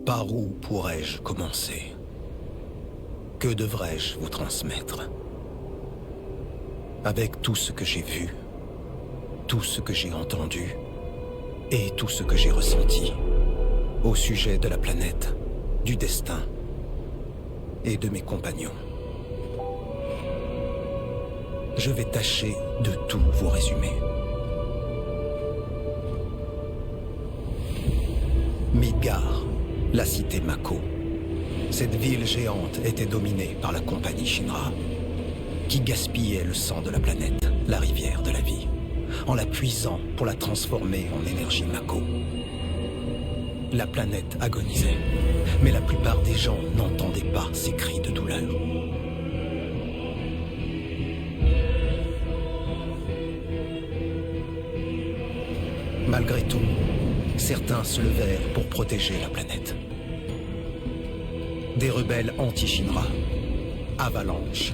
Par où pourrais-je commencer? Que devrais-je vous transmettre? Avec tout ce que j'ai vu, tout ce que j'ai entendu et tout ce que j'ai ressenti au sujet de la planète, du destin et de mes compagnons. Je vais tâcher de tout vous résumer. Midgar, la cité Mako. Cette ville géante était dominée par la compagnie Shinra, qui gaspillait le sang de la planète, la rivière de la vie, en la puisant pour la transformer en énergie Mako. La planète agonisait, mais la plupart des gens n'entendaient pas ces cris de douleur. Malgré tout, certains se levèrent pour protéger la planète. Des rebelles anti-Shinra, Avalanche.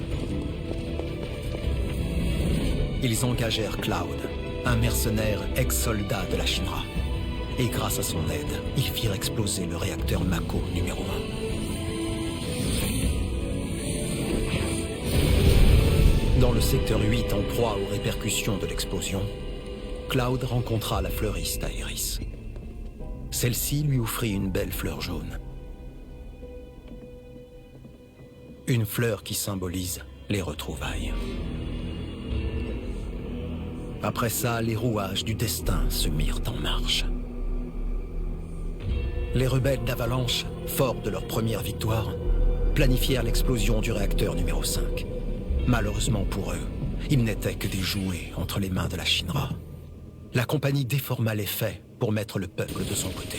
Ils engagèrent Cloud, un mercenaire ex-soldat de la Shinra. Et grâce à son aide, ils firent exploser le réacteur Mako numéro 1. Dans le secteur 8, en proie aux répercussions de l'explosion, Cloud rencontra la fleuriste Aeris. Celle-ci lui offrit une belle fleur jaune. Une fleur qui symbolise les retrouvailles. Après ça, les rouages du destin se mirent en marche. Les rebelles d'Avalanche, forts de leur première victoire, planifièrent l'explosion du réacteur numéro 5. Malheureusement pour eux, ils n'étaient que des jouets entre les mains de la Shinra. La compagnie déforma les faits pour mettre le peuple de son côté.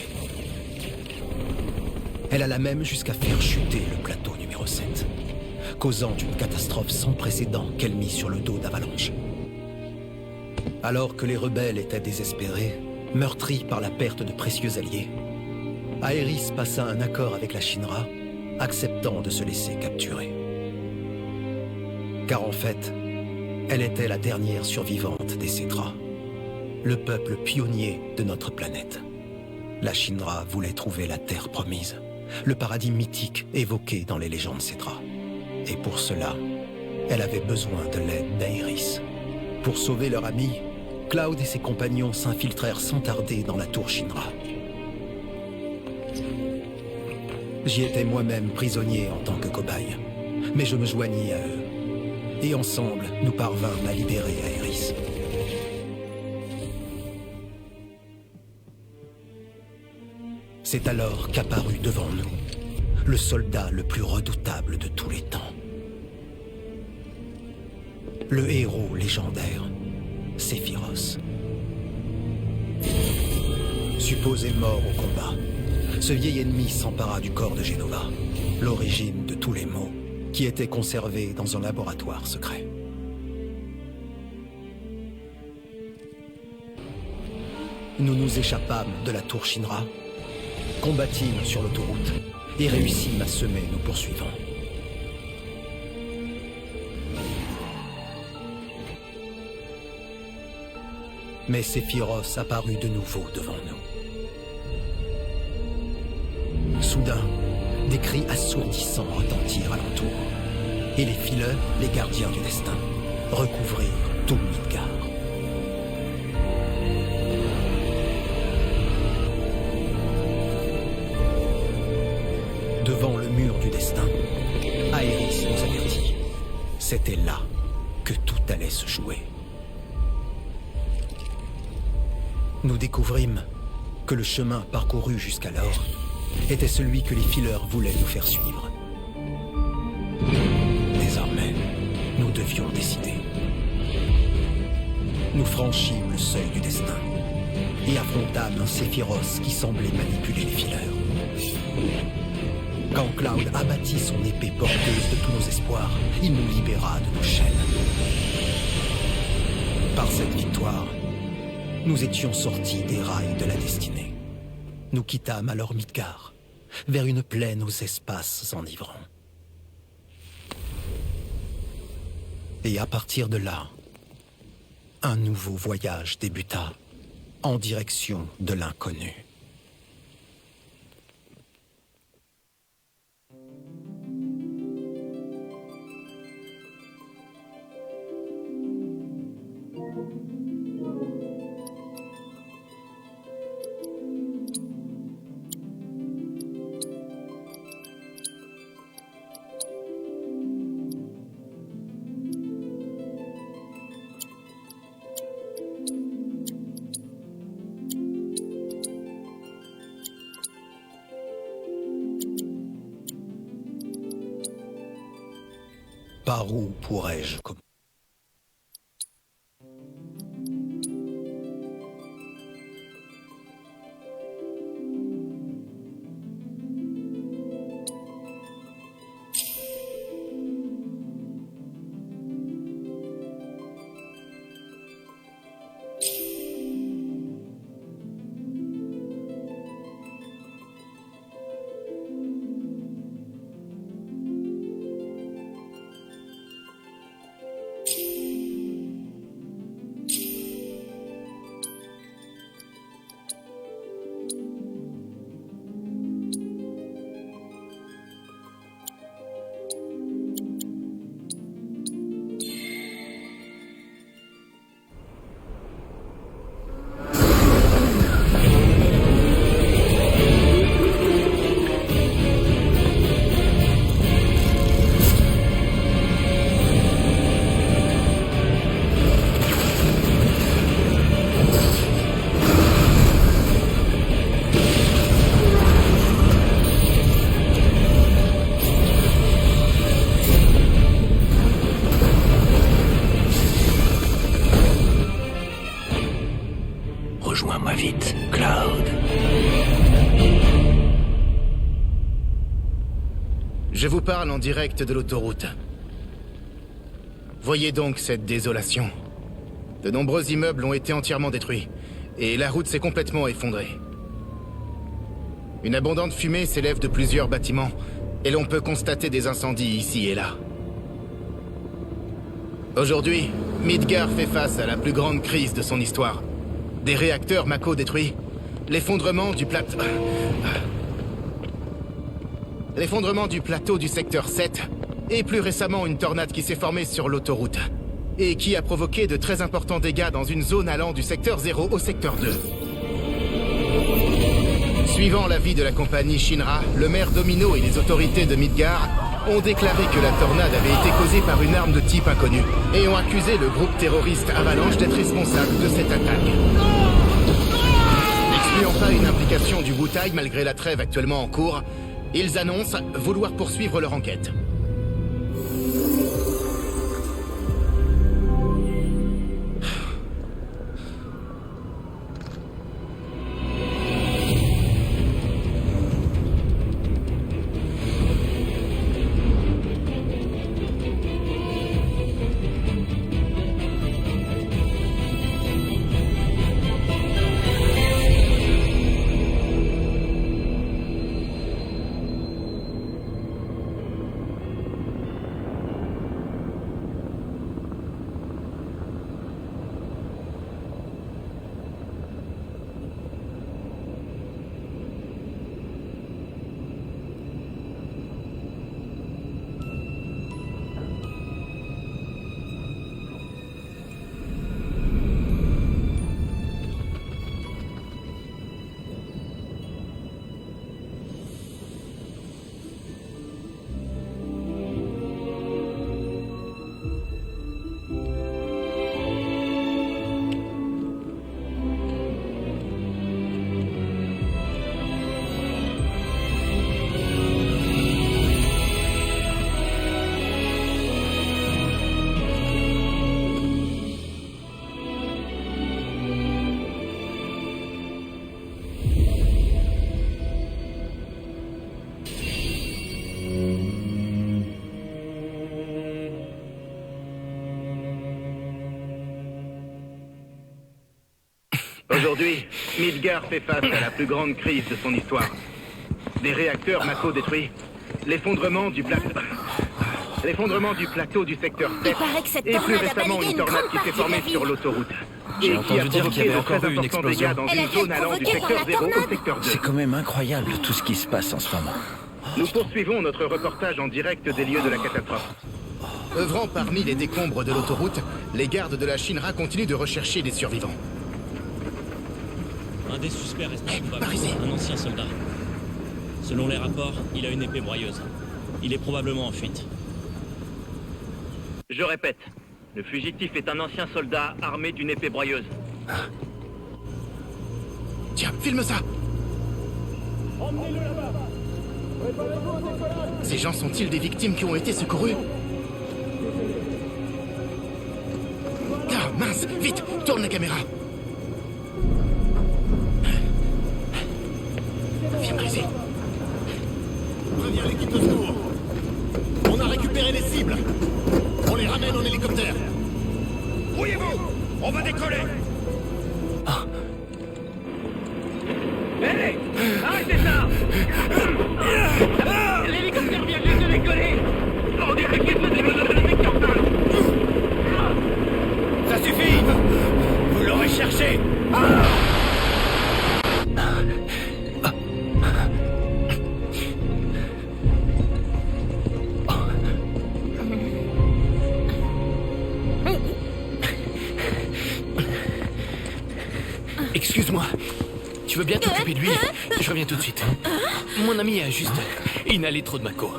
Elle alla même jusqu'à faire chuter le plateau numéro 7, causant une catastrophe sans précédent qu'elle mit sur le dos d'Avalanche. Alors que les rebelles étaient désespérés, meurtris par la perte de précieux alliés, Aeris passa un accord avec la Shinra, acceptant de se laisser capturer. Car en fait, elle était la dernière survivante des Cetra, le peuple pionnier de notre planète. La Shinra voulait trouver la terre promise, le paradis mythique évoqué dans les légendes Cetra. Et pour cela, elle avait besoin de l'aide d'Aeris. Pour sauver leur ami, Cloud et ses compagnons s'infiltrèrent sans tarder dans la tour Shinra. J'y étais moi-même prisonnier en tant que cobaye, mais je me joignis à eux. Et ensemble, nous parvînmes à libérer Aeris. C'est alors qu'apparut devant nous le soldat le plus redoutable de tous les temps. Le héros légendaire, Sephiroth. Supposé mort au combat, ce vieil ennemi s'empara du corps de Genova, l'origine de tous les maux, qui étaient conservés dans un laboratoire secret. Nous nous échappâmes de la tour Shinra, combattîmes sur l'autoroute et réussîmes à semer nos poursuivants. Mais Sephiroth apparut de nouveau devant nous. Soudain, des cris assourdissants retentirent alentour, et les fileurs, les gardiens du destin, recouvrirent tout Midgar. Devant le mur du destin, Aeris nous avertit. C'était là que tout allait se jouer. Nous découvrîmes que le chemin parcouru jusqu'alors était celui que les fileurs voulaient nous faire suivre. Désormais, nous devions décider. Nous franchîmes le seuil du destin et affrontâmes un Sephiroth qui semblait manipuler les fileurs. Quand Cloud abattit son épée porteuse de tous nos espoirs, il nous libéra de nos chaînes. Par cette victoire, nous étions sortis des rails de la destinée. Nous quittâmes alors Midgar, vers une plaine aux espaces enivrants. Et à partir de là, un nouveau voyage débuta en direction de l'inconnu. Par où pourrais-je commencer? Rejoins-moi vite, Cloud. Je vous parle en direct de l'autoroute. Voyez donc cette désolation. De nombreux immeubles ont été entièrement détruits, et la route s'est complètement effondrée. Une abondante fumée s'élève de plusieurs bâtiments, et l'on peut constater des incendies ici et là. Aujourd'hui, Midgar fait face à la plus grande crise de son histoire. Des réacteurs Mako détruits, l'effondrement du plateau du secteur 7, et plus récemment une tornade qui s'est formée sur l'autoroute, et qui a provoqué de très importants dégâts dans une zone allant du secteur 0 au secteur 2. Suivant l'avis de la compagnie Shinra, le maire Domino et les autorités de Midgar ont déclaré que la tornade avait été causée par une arme de type inconnu, et ont accusé le groupe terroriste Avalanche d'être responsable de cette attaque. N'excluant pas une implication du Wutai malgré la trêve actuellement en cours, ils annoncent vouloir poursuivre leur enquête. Aujourd'hui, Midgar fait face à la plus grande crise de son histoire. Des réacteurs Mako détruits, l'effondrement du plateau du secteur 7, et plus récemment une tornade qui s'est formée sur l'autoroute. J'ai entendu dire qu'il y avait encore eu une explosion. Dans une zone allant du secteur 0 au secteur 2. C'est quand même incroyable tout ce qui se passe en ce moment. Nous poursuivons notre reportage en direct des lieux de la catastrophe. Œuvrant parmi les décombres de l'autoroute, les gardes de la Shinra continuent de rechercher des survivants. Un des suspects reste par ici. un ancien soldat. Selon les rapports, il a une épée broyeuse. Il est probablement en fuite. Je répète, le fugitif est un ancien soldat armé d'une épée broyeuse. Tiens, filme ça! Ces gens sont-ils des victimes qui ont été secourues? Iris, vite, tourne la caméra. Viens par ici. Préviens l'équipe de secours. On a récupéré les cibles. On les ramène en hélicoptère. Brouillez-vous! On va décoller! Hé! Arrêtez ça! L'hélicoptère vient juste de décoller! On dirait qu'il se décolle de l'hélicoptère! Ça suffit! Vous l'aurez cherché! Excuse-moi. Tu veux bien t'occuper de lui? Je reviens tout de suite. Mon ami a juste inhalé trop de Mako.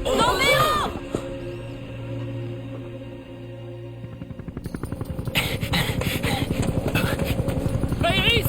Non mais oh! Iris!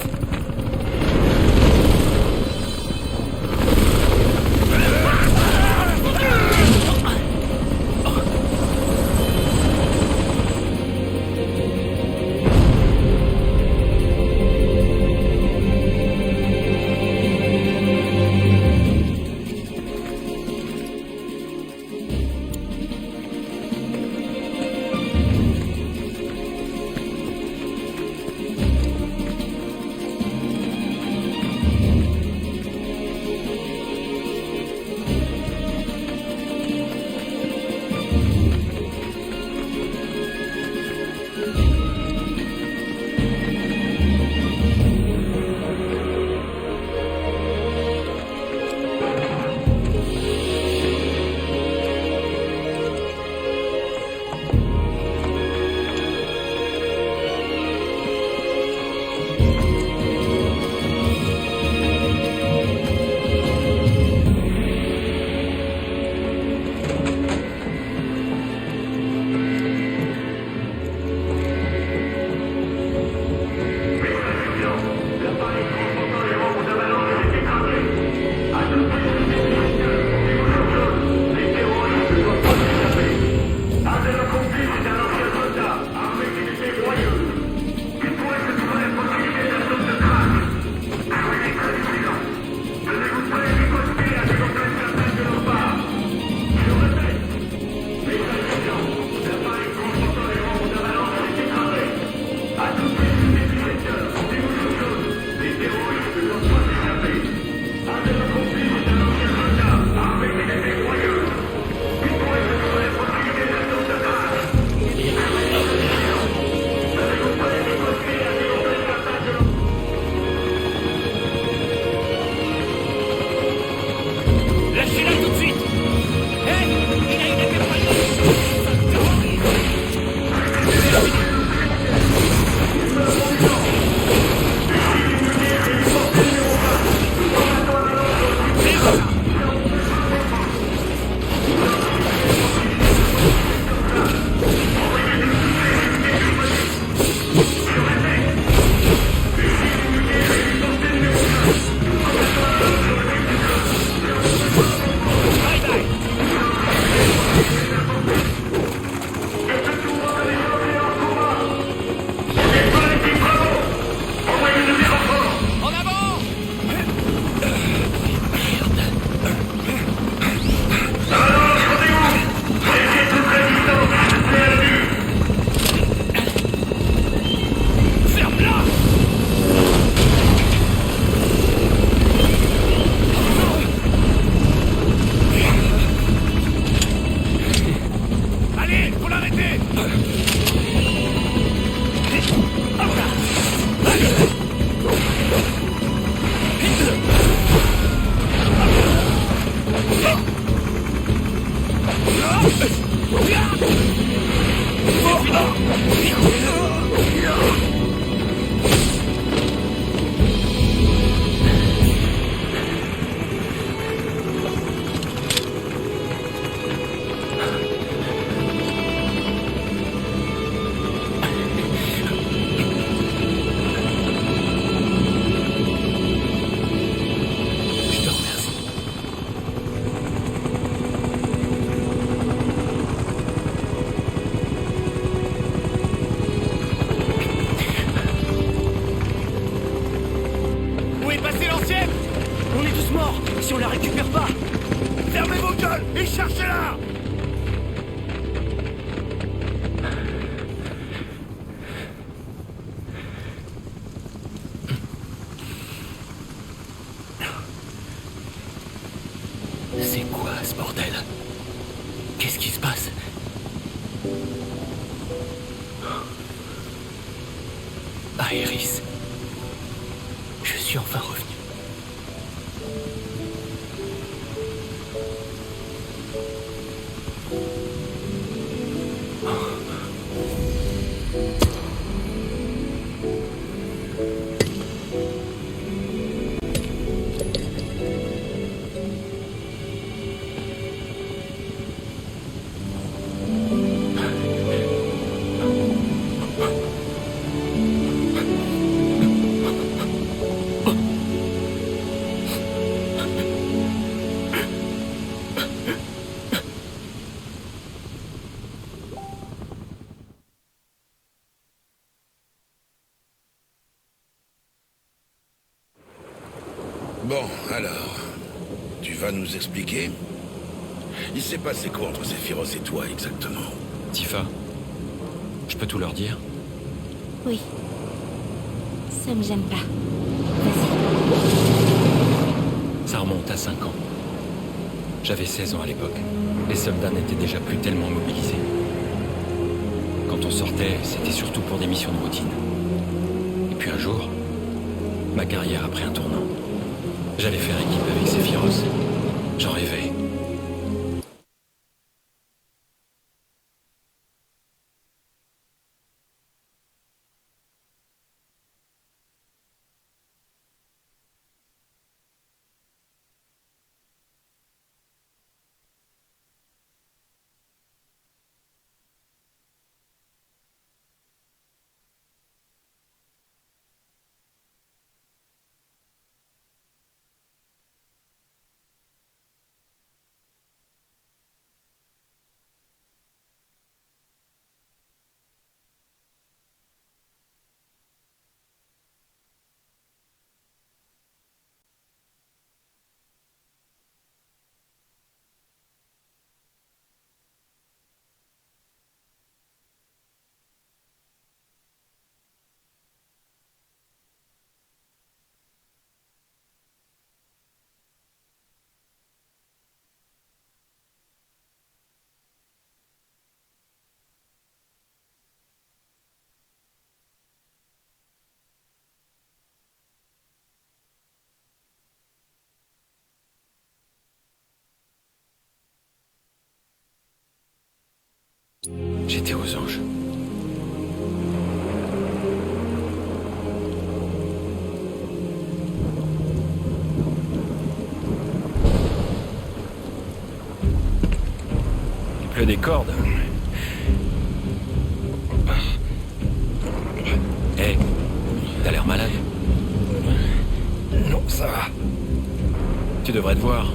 On est tous morts si on la récupère pas. Fermez vos gueules et cherchez-la! C'est quoi ce bordel? Qu'est-ce qui se passe? Aéris. Je suis enfin revenu. Bon, alors, tu vas nous expliquer? Il s'est passé quoi entre Sephiroth et toi, exactement? Tifa, je peux tout leur dire? Oui. Ça me gêne pas. Vas-y. Ça remonte à 5 ans. J'avais 16 ans à l'époque. Les soldats n'étaient déjà plus tellement mobilisés. Quand on sortait, c'était surtout pour des missions de routine. Et puis un jour, ma carrière a pris un tournant. J'allais faire équipe avec Sephiroth. J'en rêvais. J'étais aux anges. Il pleut des cordes. Hé, t'as l'air malade. Non, ça va. Tu devrais te voir.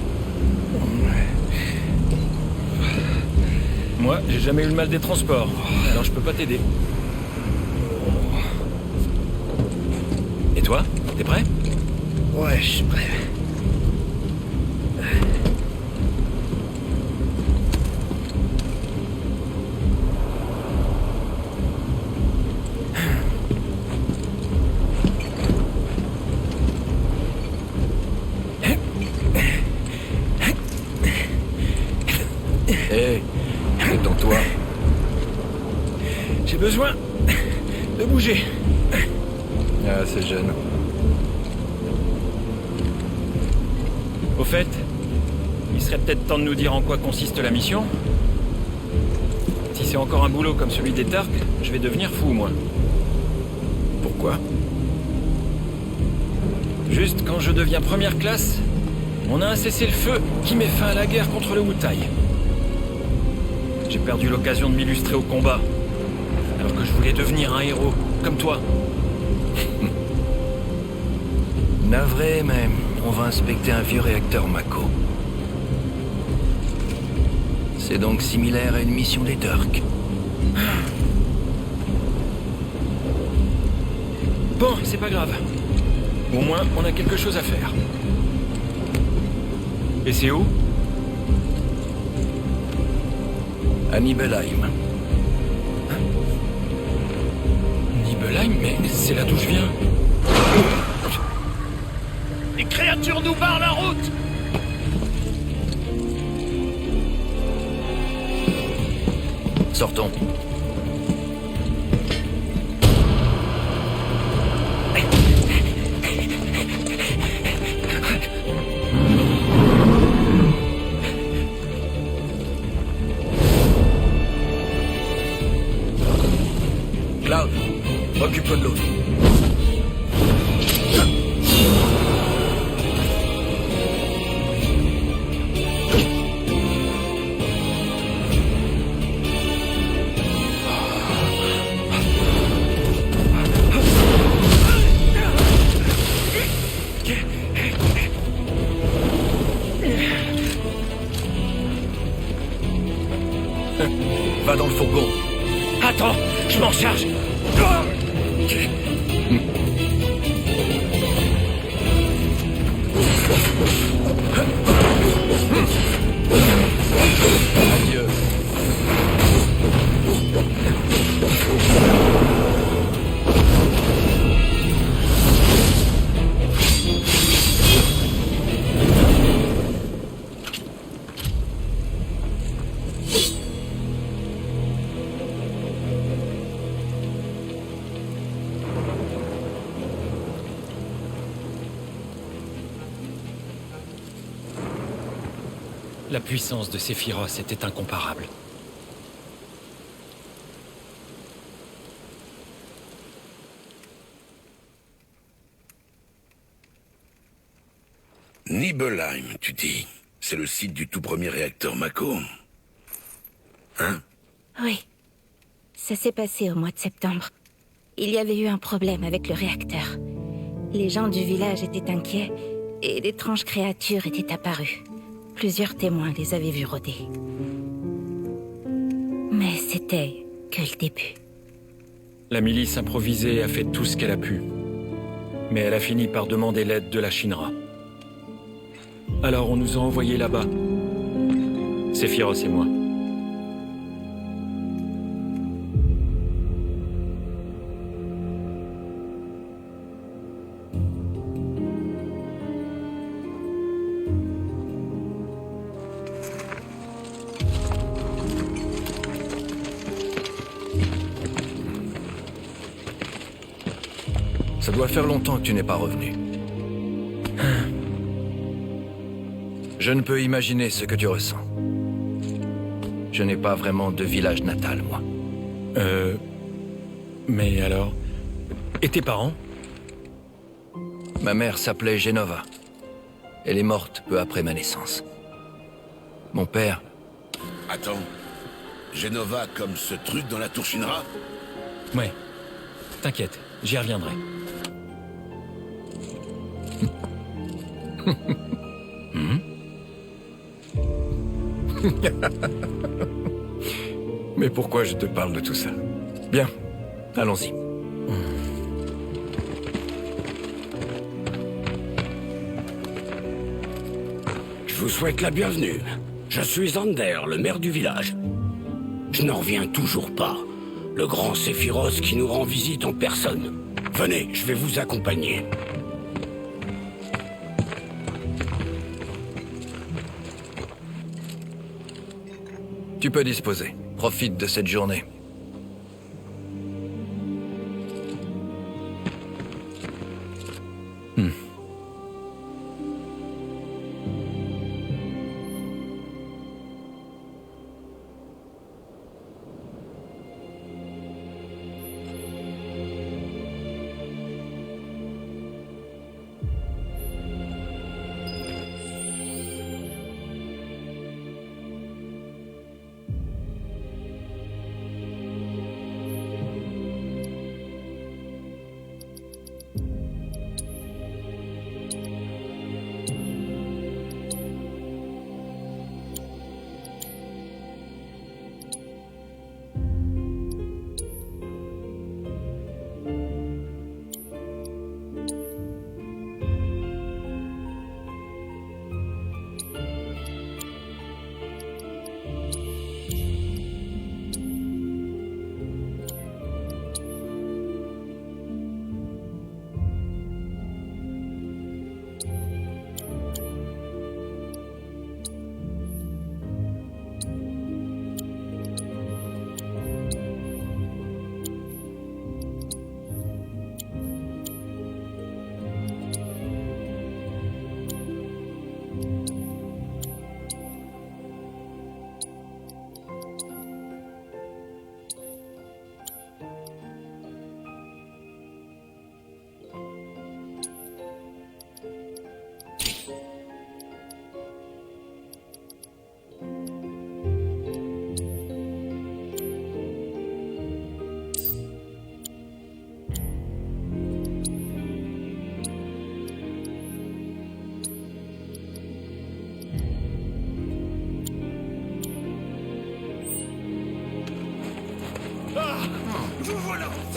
Moi, j'ai jamais eu le mal des transports, alors je peux pas t'aider. Et toi, t'es prêt? Ouais, je suis prêt. Hé, détends-toi. J'ai besoin de bouger. Ah, c'est jeune. Au fait, il serait peut-être temps de nous dire en quoi consiste la mission. Si c'est encore un boulot comme celui des Tarks, je vais devenir fou, moi. Pourquoi? Juste quand je deviens première classe, on a un cessez-le-feu qui met fin à la guerre contre le Wutai. J'ai perdu l'occasion de m'illustrer au combat, alors que je voulais devenir un héros, comme toi. Navré, mais on va inspecter un vieux réacteur Mako. C'est donc similaire à une mission des Turks. Bon, c'est pas grave. Au moins, on a quelque chose à faire. Et c'est où? À Nibelheim. Nibelheim? Mais c'est là d'où je viens. Les créatures nous barrent la route! Sortons. Cloud, occupe-toi de l'autre. Va dans le fourgon. Attends, je m'en charge. Adieu. La puissance de Sephiroth était incomparable. Nibelheim, tu dis. C'est le site du tout premier réacteur Mako. Hein? Oui. Ça s'est passé au mois de septembre. Il y avait eu un problème avec le réacteur. Les gens du village étaient inquiets et d'étranges créatures étaient apparues. Plusieurs témoins les avaient vus rôder. Mais c'était que le début. La milice improvisée a fait tout ce qu'elle a pu. Mais elle a fini par demander l'aide de la Shinra. Alors on nous a envoyés là-bas. Sephiroth et moi. Ça doit faire longtemps que tu n'es pas revenu. Je ne peux imaginer ce que tu ressens. Je n'ai pas vraiment de village natal, moi. Mais alors... Et tes parents? Ma mère s'appelait Genova. Elle est morte peu après ma naissance. Mon père... Attends. Genova comme ce truc dans la tour Shinra? Ouais. T'inquiète, j'y reviendrai. Mais pourquoi je te parle de tout ça? Bien, allons-y. Je vous souhaite la bienvenue. Je suis Zander, le maire du village. Je n'en reviens toujours pas. Le grand Sephiroth qui nous rend visite en personne. Venez, je vais vous accompagner. Tu peux disposer. Profite de cette journée.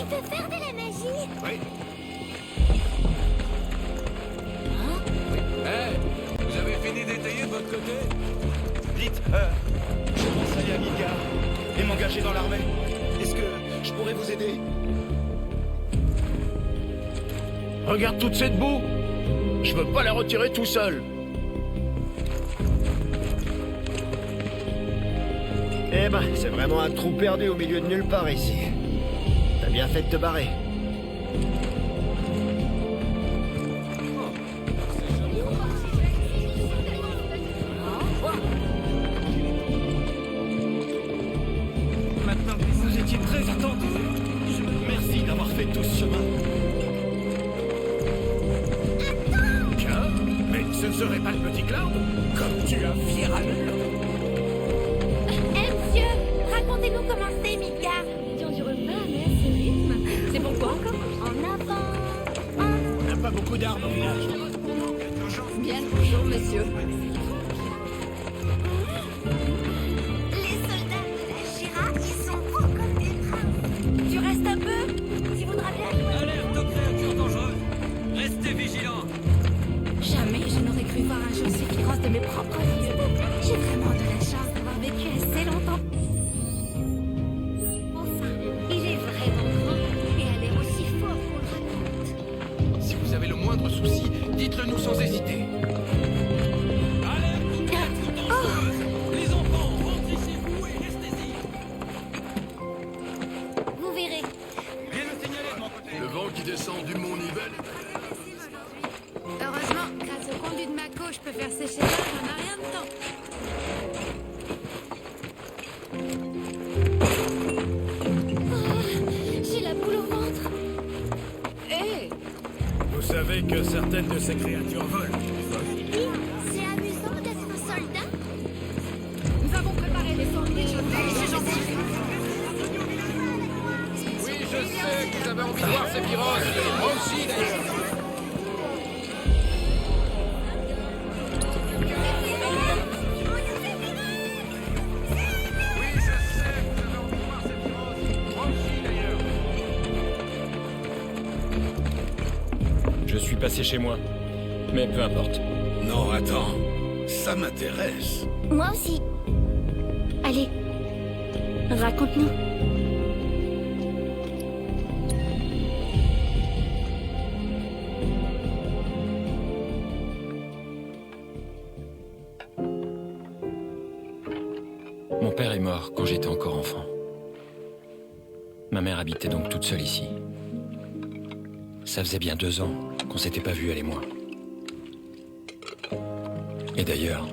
peut faire de la magie. Oui. Vous avez fini d'étayer de votre côté? Dites, je pense aller à Midgard et m'engager dans l'armée. Est-ce que je pourrais vous aider? Regarde toute cette boue. Je veux pas la retirer tout seul. Eh ben, c'est vraiment un trou perdu au milieu de nulle part ici. T'as bien fait de te barrer. Maintenant que vous étiez très attentifs, merci d'avoir fait tout ce chemin. Tiens, mais ce ne serait pas le petit Cloud? Comme tu as fier allure. Monsieur, racontez-nous comment c'est, Midgard. Tu endures pas, mais à ce rythme. C'est pourquoi encore? En avant. On n'a pas beaucoup d'armes au village. Bien le bonjour, monsieur. Les soldats de la Shira, ils sont beaux comme des princes. Tu restes un peu? Tu voudras bien? Alerte aux créatures dangereuses. Restez vigilants. Jamais je n'aurais cru voir un jour Sephiroth de mes propres yeux. J'ai vraiment de la chance d'avoir vécu assez longtemps. Enfin, il est vraiment grand et a l'air aussi fort qu'on le raconte. Si vous avez le moindre souci, dites-le nous sans hésiter. Alerte aux créatures dangereuses. Les enfants, rentrez chez vous et restez-y. Vous verrez. Viens le signaler de mon côté. Le vent qui descend du mont Nivelle. Heureusement, grâce au conduit de Mako, je peux faire sécher l'eau en un rien de temps. J'ai la boule au ventre. Hé, Vous savez que certaines de ces créatures volent. C'est amusant d'être un soldat. nous avons préparé les sandwichs. Oui, je sais que vous avez envie de voir Sephiroth. Moi aussi, d'ailleurs. Oui, je sais que vous avez envie de voir Sephiroth. Moi aussi, d'ailleurs. Je suis passé chez moi. Mais peu importe. Non, attends. Ça m'intéresse. Moi aussi. Allez, raconte-nous. Mon père est mort quand j'étais encore enfant. Ma mère habitait donc toute seule ici. Ça faisait bien 2 ans qu'on s'était pas vus, elle et moi. Et d'ailleurs,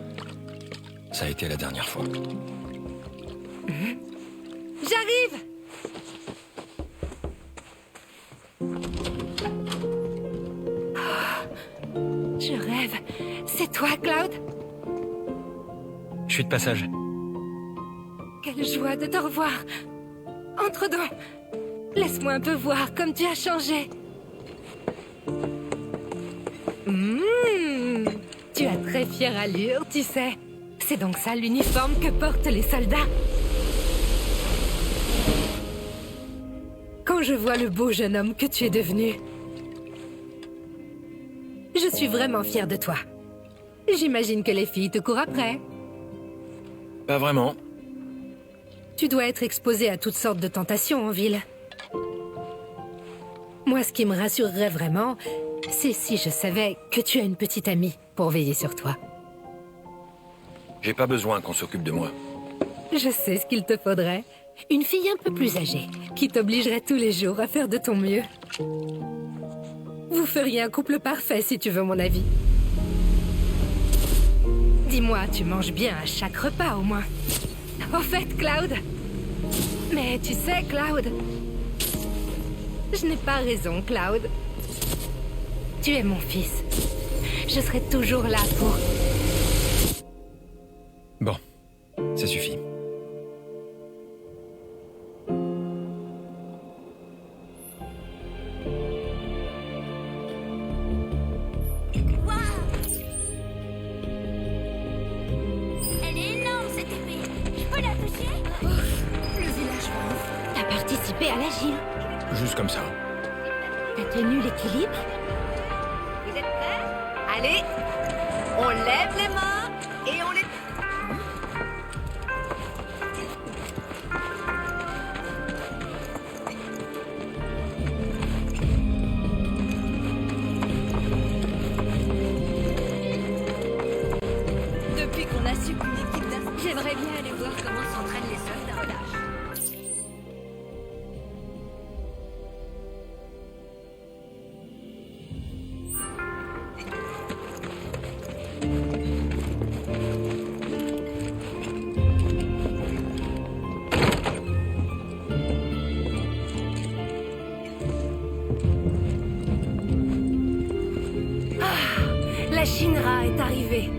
ça a été la dernière fois. J'arrive! Je rêve. C'est toi, Cloud? Je suis de passage. Quelle joie de te revoir. Entre donc. Laisse-moi un peu voir comme tu as changé. Tu as très fière allure, tu sais. C'est donc ça l'uniforme que portent les soldats. Quand je vois le beau jeune homme que tu es devenu, je suis vraiment fière de toi. J'imagine que les filles te courent après. Pas vraiment. Tu dois être exposé à toutes sortes de tentations en ville. Moi, ce qui me rassurerait vraiment, c'est si je savais que tu as une petite amie pour veiller sur toi. J'ai pas besoin qu'on s'occupe de moi. Je sais ce qu'il te faudrait. Une fille un peu plus âgée, qui t'obligerait tous les jours à faire de ton mieux. Vous feriez un couple parfait, si tu veux mon avis. Dis-moi, tu manges bien à chaque repas, au moins. Au fait, Cloud... Mais tu sais, Cloud... Je n'ai pas raison, Cloud. Tu es mon fils. Je serai toujours là pour... Bon, ça suffit. Elle est énorme, cette épée. Je peux la toucher? Le village va. T'as participé à l'agile. juste comme ça. T'as tenu l'équilibre? Vous êtes prêts? Allez, on lève les mains et on les... Depuis qu'on a su qu'une équipe d'un... J'aimerais bien aller voir comment s'entraînent les soldats relâches. La Shinra est arrivée.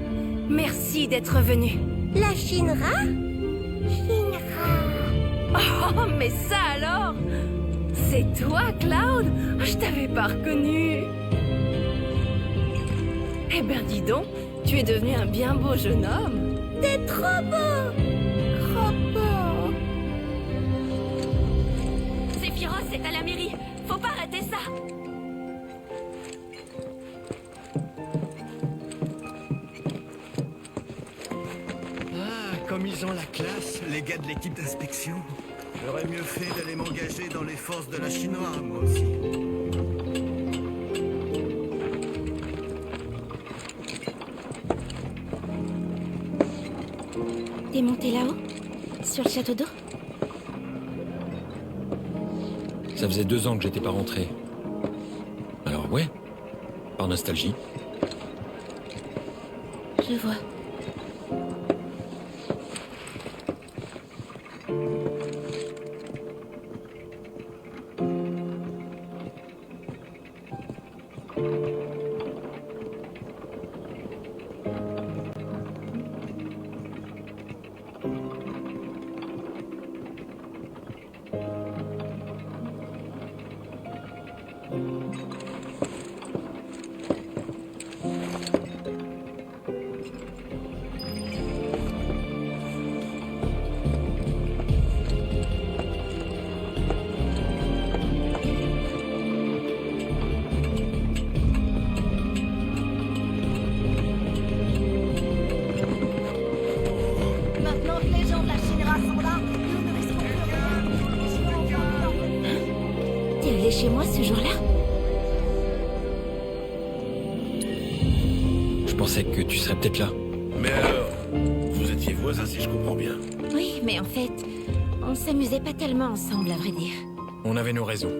Merci d'être venu. La Shinra? Shinra... Oh, mais ça alors? C'est toi, Cloud? Je t'avais pas reconnu. Eh ben dis donc, tu es devenu un bien beau jeune homme. T'es trop beau! Trop beau! Sephiroth, c'est à la mairie. Faut pas rater ça. Comme ils ont la classe, les gars de l'équipe d'inspection. J'aurais mieux fait d'aller m'engager dans les forces de la Shinra, moi aussi. T'es monté là-haut? Sur le château d'eau? Ça faisait 2 ans que j'étais pas rentré. Alors ouais, par nostalgie. Je vois. Maintenant que les gens de la Shinra sont là, nous ne risquons plus rien. T'es allé chez moi ce jour-là? Je pensais que tu serais peut-être là. Mais alors, vous étiez voisins si je comprends bien. Oui, mais en fait, on s'amusait pas tellement ensemble, à vrai dire. On avait nos raisons.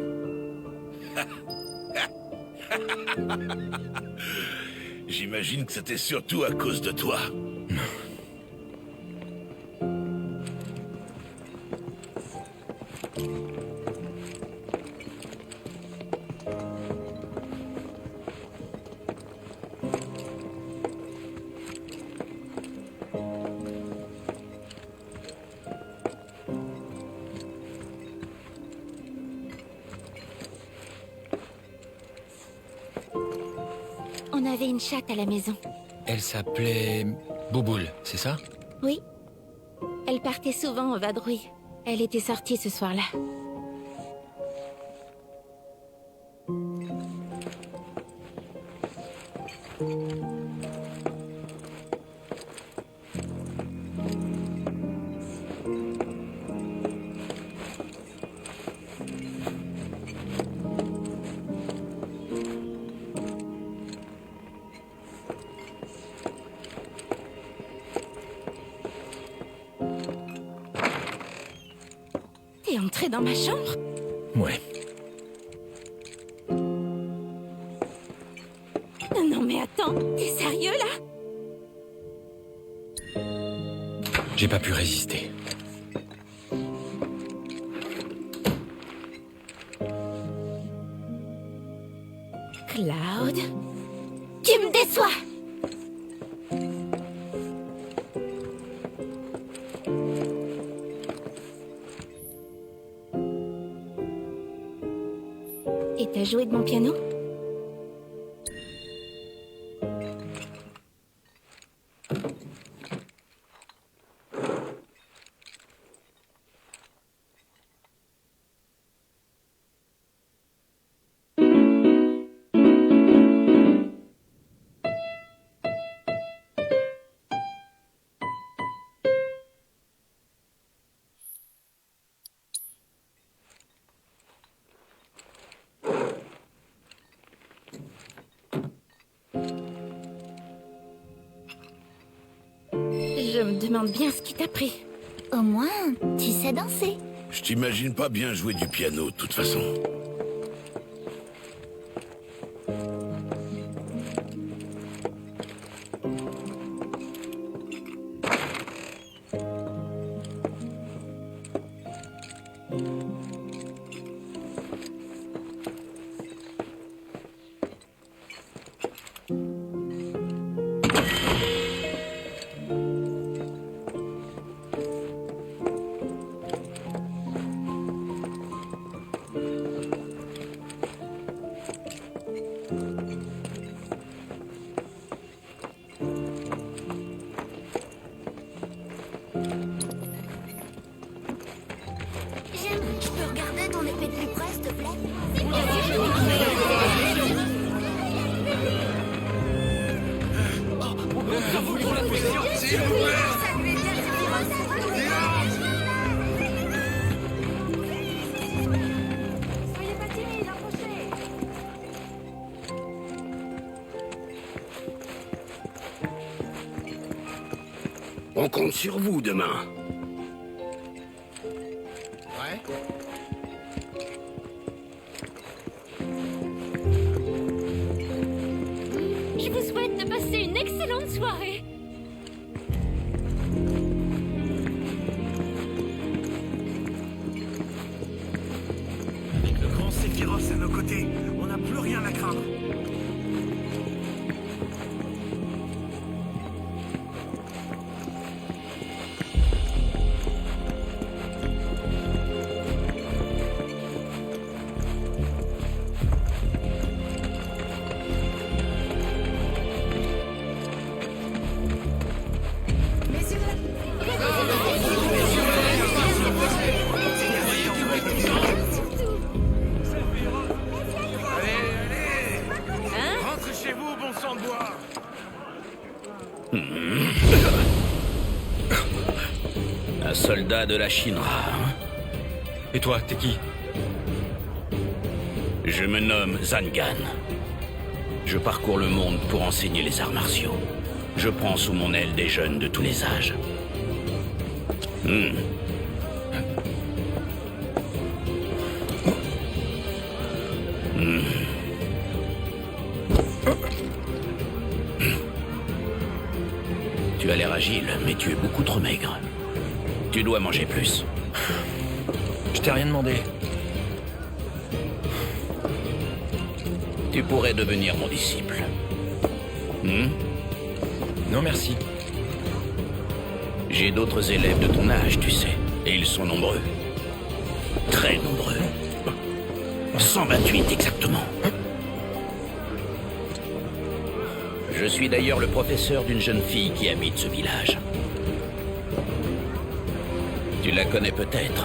J'imagine que c'était surtout à cause de toi. On avait une chatte à la maison. Elle s'appelait Bouboule, c'est ça? Oui. Elle partait souvent en vadrouille. Elle était sortie ce soir-là. T'es entré dans ma chambre? Ouais. Non mais attends, t'es sérieux là? J'ai pas pu résister. Cloud, tu me déçois! Et t'as joué de mon piano? me demande bien ce qui t'a pris. Au moins, tu sais danser. Je t'imagine pas bien jouer du piano, de toute façon. Je peux regarder ton épée de plus près, s'il te plaît? On compte sur vous demain. Ouais. Je vous souhaite de passer une excellente soirée. Avec le grand Sephiroth à nos côtés, on n'a plus rien à craindre. Rentrez chez vous, bon sang de bois. Un soldat de la Shinra. Hein? Et toi, t'es qui? Je me nomme Zangan. Je parcours le monde pour enseigner les arts martiaux. Je prends sous mon aile des jeunes de tous les âges. Tu as l'air agile, mais tu es beaucoup trop maigre. Tu dois manger plus. Je t'ai rien demandé. Tu pourrais devenir mon disciple. Non, merci. J'ai d'autres élèves de ton âge, tu sais. Et ils sont nombreux. Très nombreux. 128 exactement. Je suis d'ailleurs le professeur d'une jeune fille qui habite ce village. Tu la connais peut-être.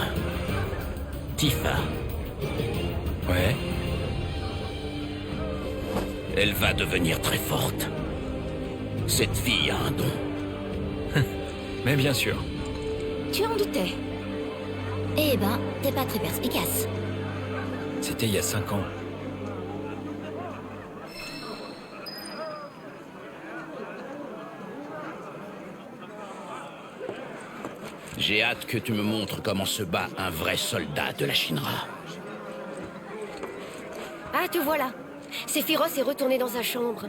Tifa. Ouais. Elle va devenir très forte. Cette fille a un don. Mais bien sûr. Tu en doutais? Eh ben, t'es pas très perspicace. C'était il y a 5 ans. J'ai hâte que tu me montres comment se bat un vrai soldat de la Shinra. Ah, te voilà. Sephiroth est retourné dans sa chambre.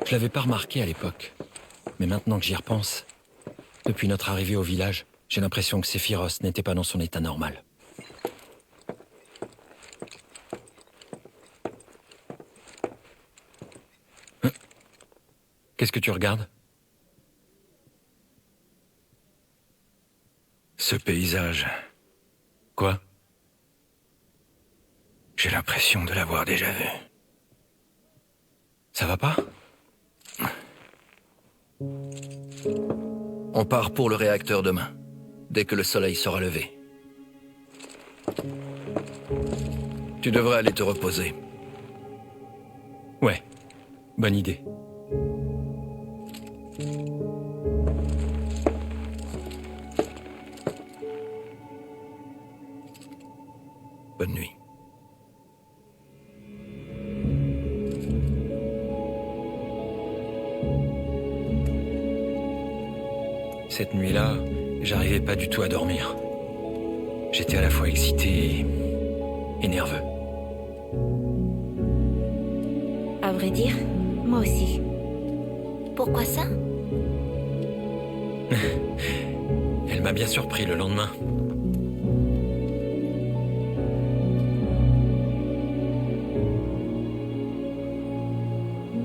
Je l'avais pas remarqué à l'époque. Mais maintenant que j'y repense, depuis notre arrivée au village, j'ai l'impression que Sephiroth n'était pas dans son état normal. Qu'est-ce que tu regardes? Ce paysage. Quoi? J'ai l'impression de l'avoir déjà vu. Ça va pas? On part pour le réacteur demain, dès que le soleil sera levé. Tu devrais aller te reposer. Ouais, bonne idée. Bonne nuit. Cette nuit-là, j'arrivais pas du tout à dormir. J'étais à la fois excité et nerveux. À vrai dire, moi aussi. Pourquoi ça? Elle m'a bien surpris le lendemain.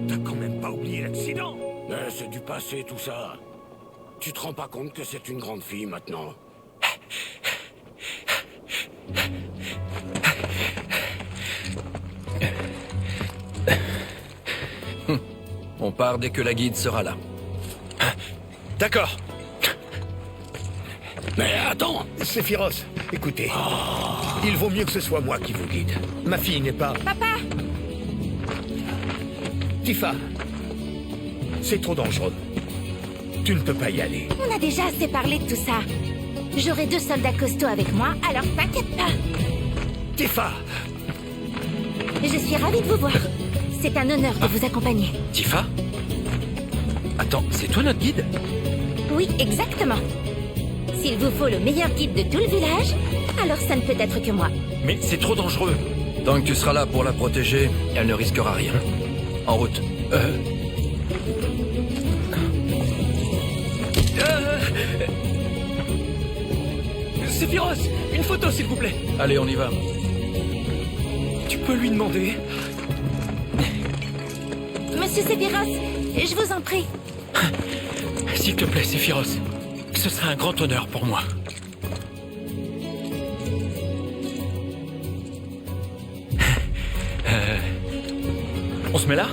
T'as quand même pas oublié l'accident? C'est du passé tout ça. Tu te rends pas compte que c'est une grande fille maintenant? On part dès que la guide sera là. D'accord. Mais attends! Sephiroth, écoutez. Il vaut mieux que ce soit moi qui vous guide. Ma fille n'est pas... Papa! Tifa, c'est trop dangereux. Tu ne peux pas y aller. On a déjà assez parlé de tout ça. J'aurai 2 soldats costauds avec moi, alors t'inquiète pas. Tifa! Je suis ravie de vous voir. C'est un honneur de vous accompagner. Tifa? Attends, c'est toi notre guide? Oui, exactement. S'il vous faut le meilleur guide de tout le village, alors ça ne peut être que moi. Mais c'est trop dangereux. Tant que tu seras là pour la protéger, elle ne risquera rien. En route. Sephiroth, une photo s'il vous plaît. Allez, on y va. Tu peux lui demander? Monsieur Sephiroth, je vous en prie. S'il te plaît, Sephiroth. Ce serait un grand honneur pour moi. On se met là?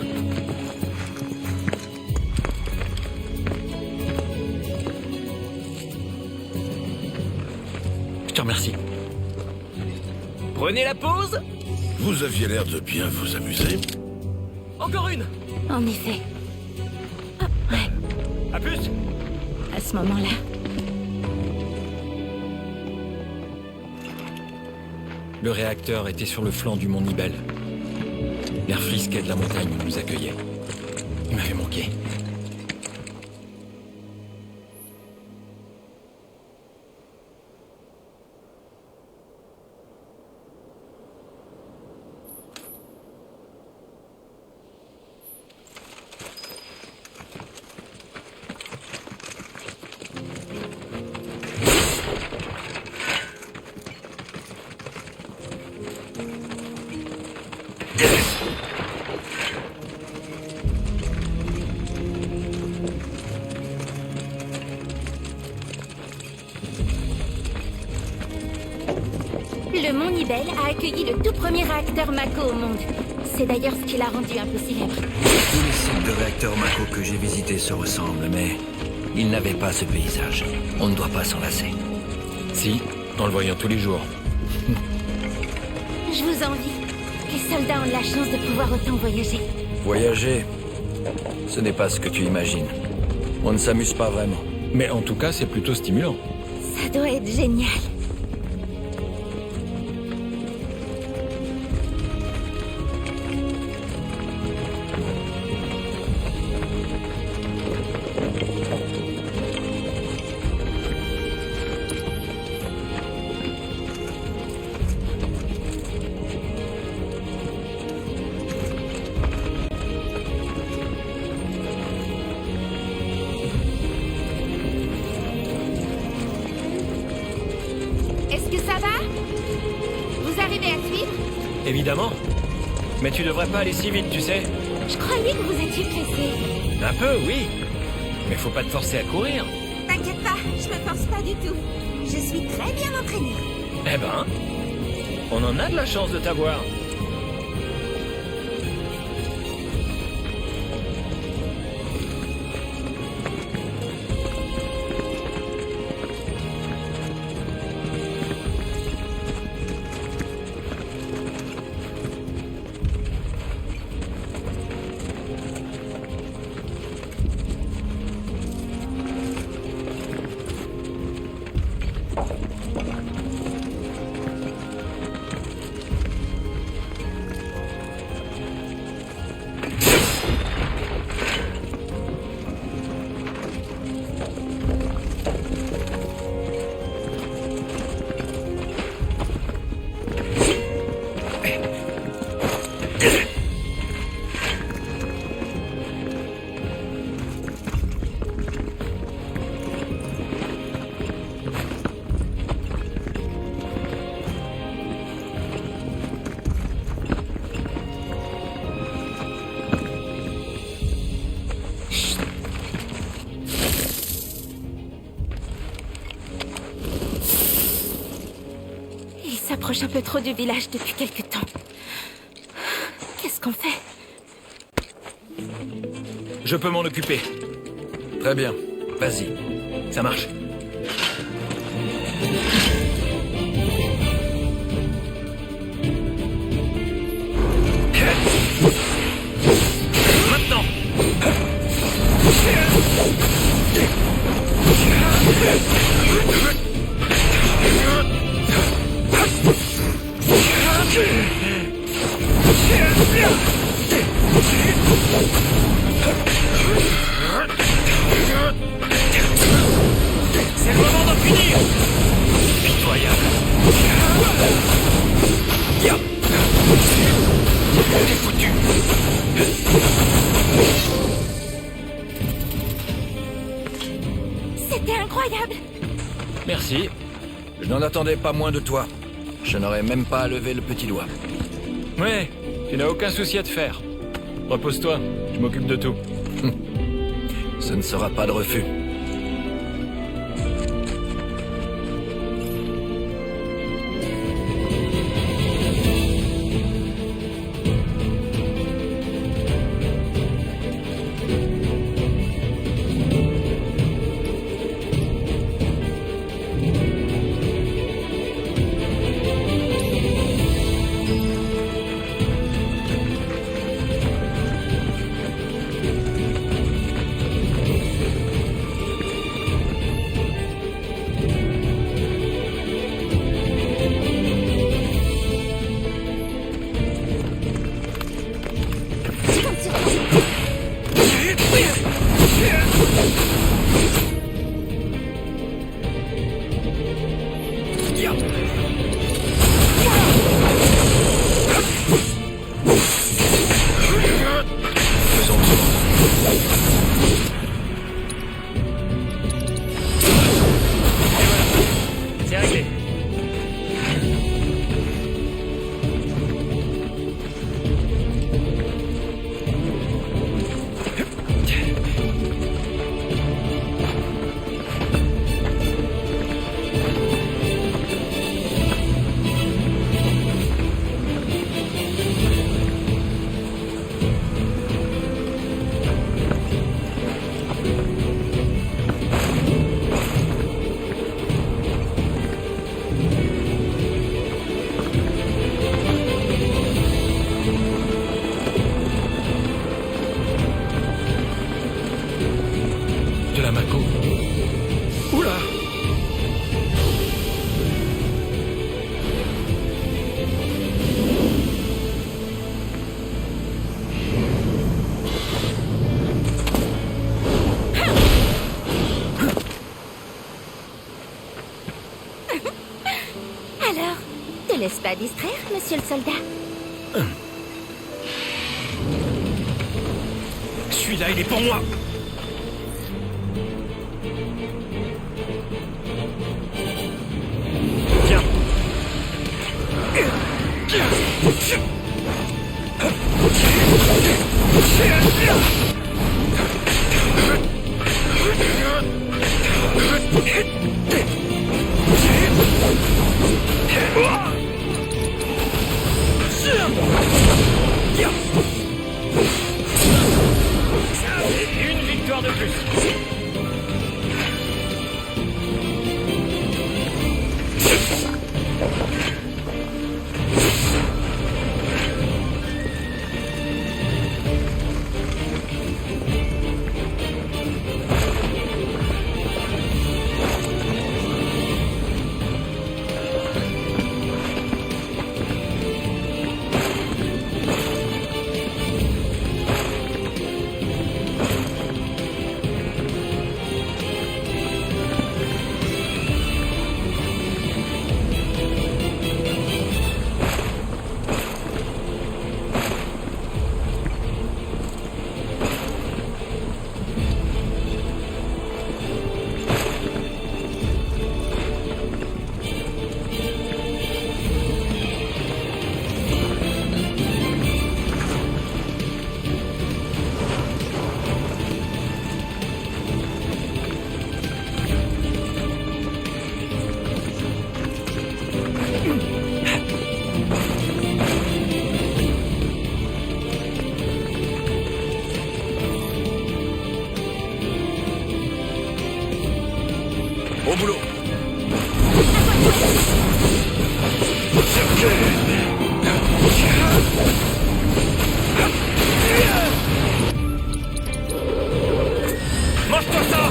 Je te remercie. Prenez la pause. Vous aviez l'air de bien vous amuser. Encore une. En effet. Ah, ouais. À plus. À ce moment-là. Le réacteur était sur le flanc du mont Nibel. L'air frisquet de la montagne nous accueillait. Il m'avait manqué. Le Mont Nibel a accueilli le tout premier réacteur Mako au monde. C'est d'ailleurs ce qui l'a rendu un peu célèbre. Tous les sites de réacteurs Mako que j'ai visités se ressemblent, mais ils n'avaient pas ce paysage. On ne doit pas s'en lasser. Si, en le voyant tous les jours. Je vous envie. Les soldats ont de la chance de pouvoir autant voyager. Voyager, ce n'est pas ce que tu imagines. On ne s'amuse pas vraiment. Mais en tout cas, c'est plutôt stimulant. Ça doit être génial. Évidemment. Mais tu devrais pas aller si vite, tu sais. Je croyais que vous étiez pressé. Un peu, oui. Mais faut pas te forcer à courir. T'inquiète pas, je me force pas du tout. Je suis très bien entraînée. Eh ben, on en a de la chance de t'avoir. S'approche un peu trop du village depuis quelque temps. Qu'est-ce qu'on fait? Je peux m'en occuper. Très bien. Vas-y. Ça marche. Maintenant. C'est le moment d'en finir. Pitoyable. T'es foutu. C'était incroyable. Merci. Je n'en attendais pas moins de toi. Je n'aurais même pas à lever le petit doigt. Ouais, tu n'as aucun souci à te faire. Repose-toi, je m'occupe de tout. Ce ne sera pas de refus. C'est réglé. De la Mako. Oula! Alors, te laisse pas distraire, monsieur le soldat. Celui-là, il est pour moi! Tiens! Une victoire de plus. Au boulot. Mange-toi ça!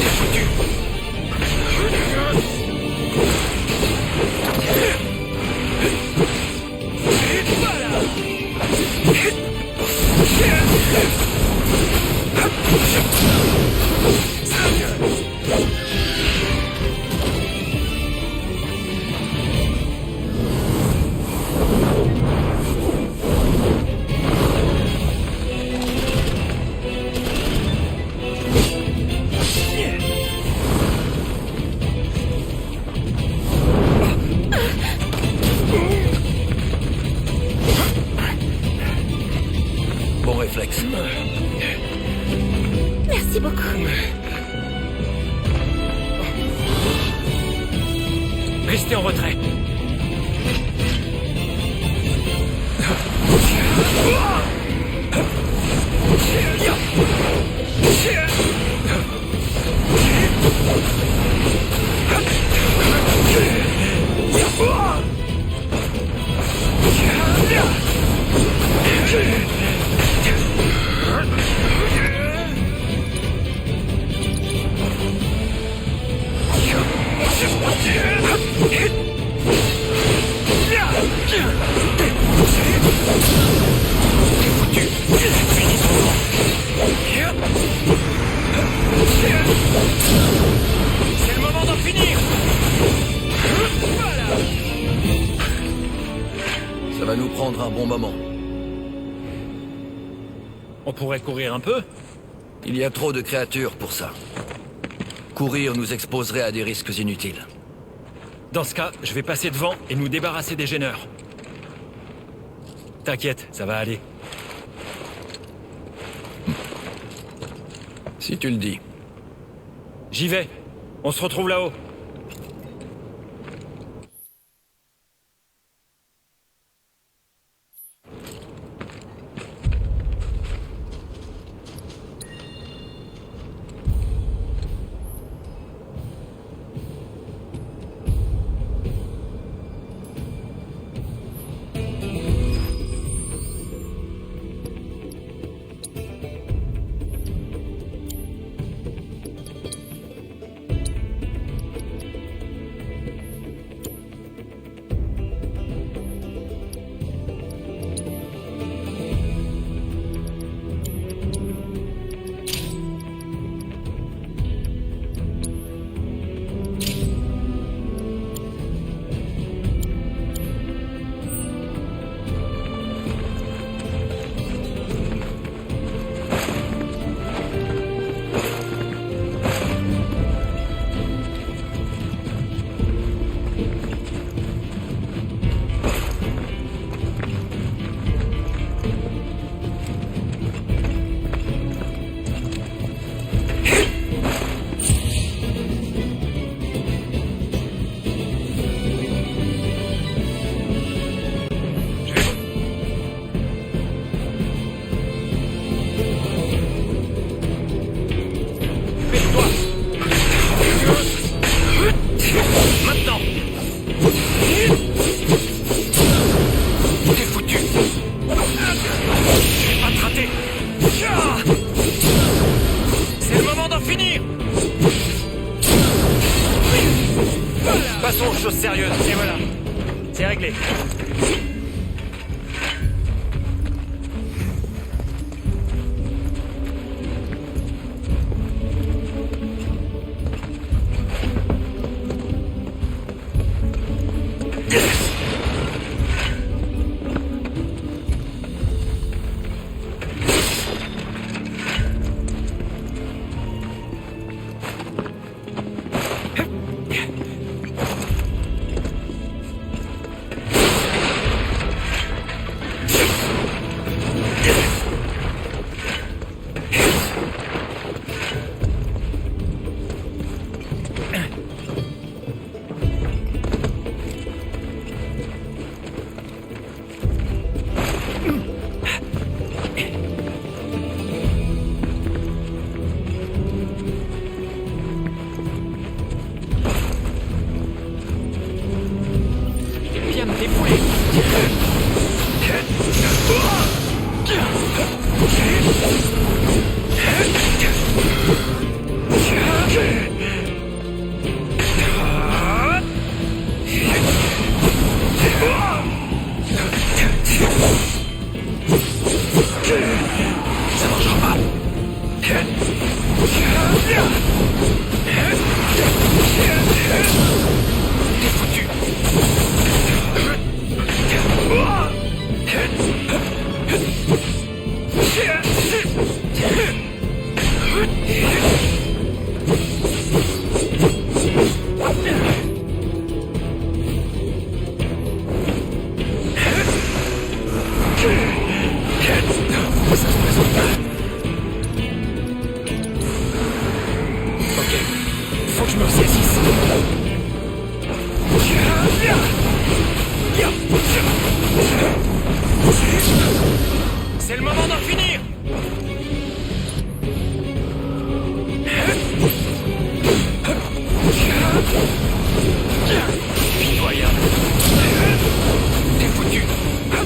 T'es foutu. Bon réflexe. Merci beaucoup. Restez en retrait. C'est le moment d'en finir. Voilà. Ça va nous prendre un bon moment. On pourrait courir un peu? Il y a trop de créatures pour ça. Courir nous exposerait à des risques inutiles. Dans ce cas, je vais passer devant et nous débarrasser des gêneurs. T'inquiète, ça va aller. Si tu le dis. J'y vais. On se retrouve là-haut. ça se présente pas. Ok, faut que je me ressaisisse. C'est le moment d'en finir. Pitoyable. T'es foutu.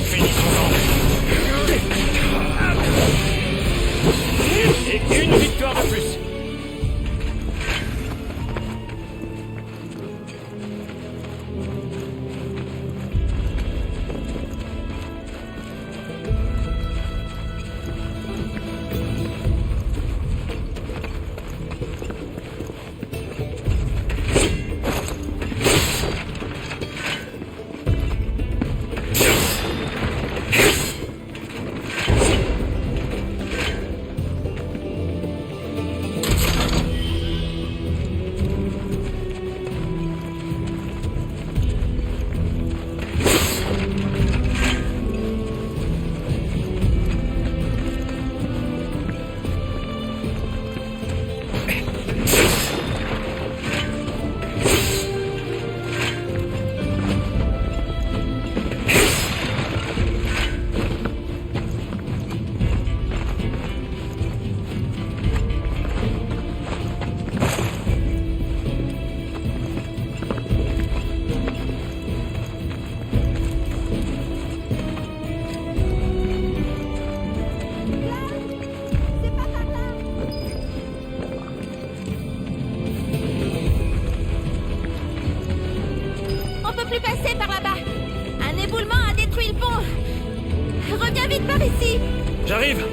Finissons-en. Et une victoire de plus. J'arrive.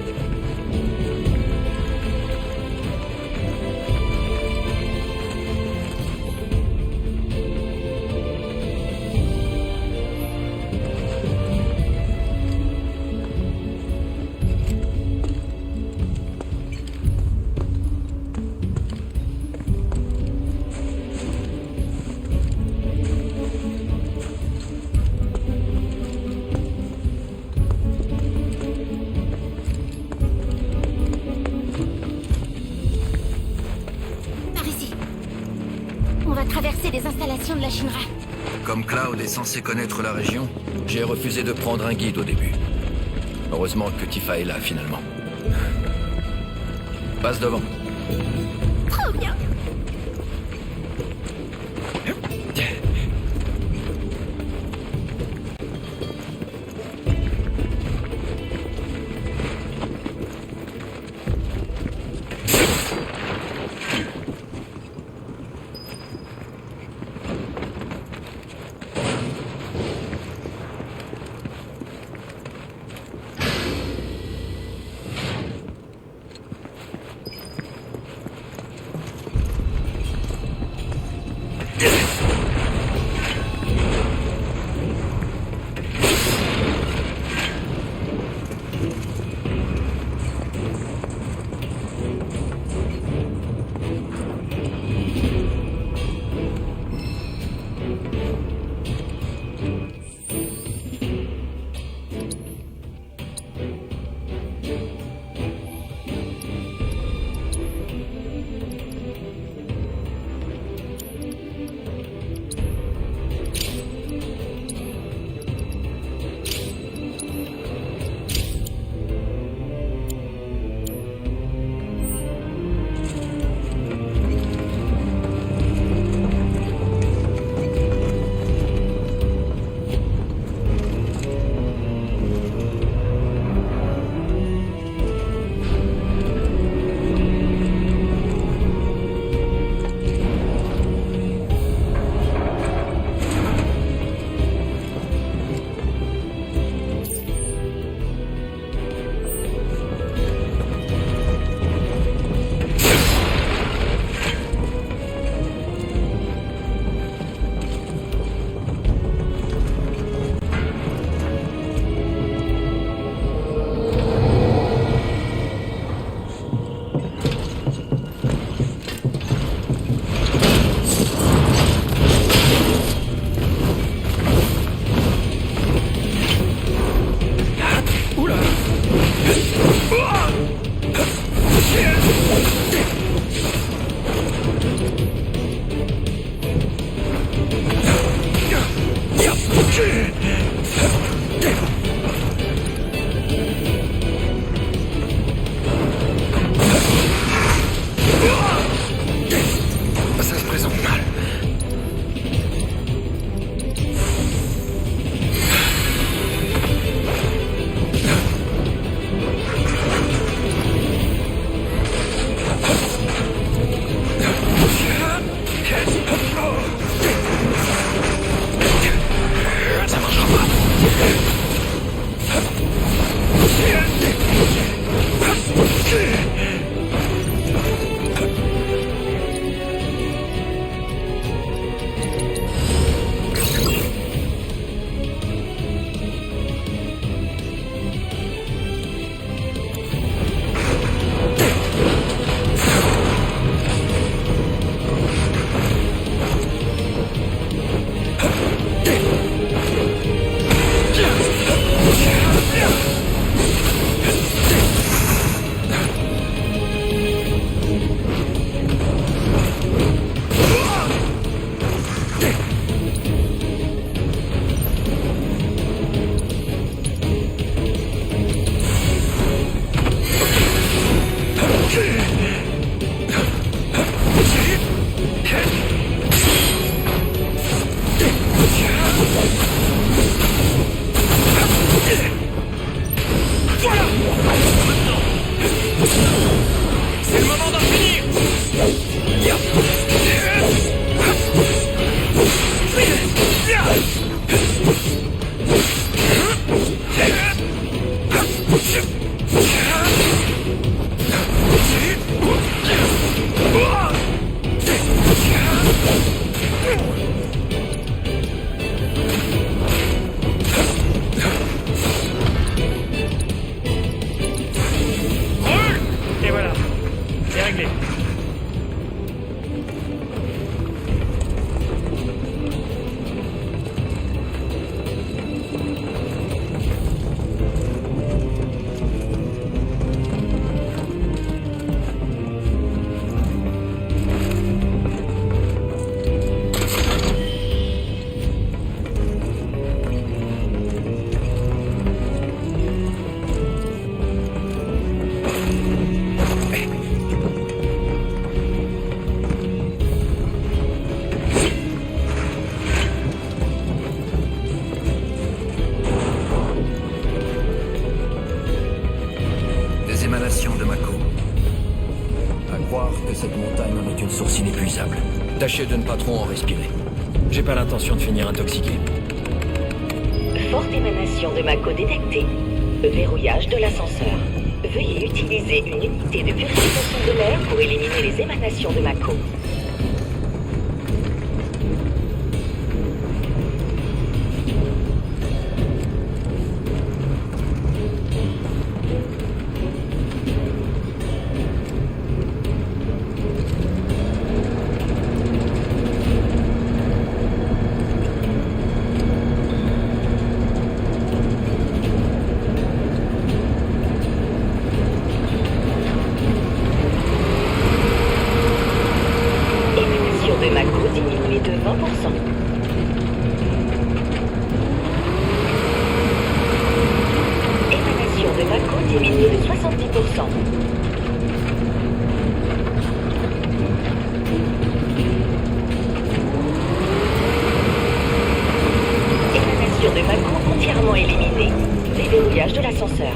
De la Shinra. Comme Cloud est censé connaître la région, j'ai refusé de prendre un guide au début. Heureusement que Tifa est là, finalement. Passe devant. Trop bien. émanation de Mako. À croire que cette montagne en est une source inépuisable. Tâchez de ne pas trop en respirer. J'ai pas l'intention de finir intoxiqué. Forte émanation de Mako détectée. Verrouillage de l'ascenseur. Veuillez utiliser une unité de purification de l'air pour éliminer les émanations de Mako. De Mako diminuée de 20%. Émanation de Mako diminuée de 70%. Émanation de Mako entièrement éliminée. Déverrouillage de l'ascenseur.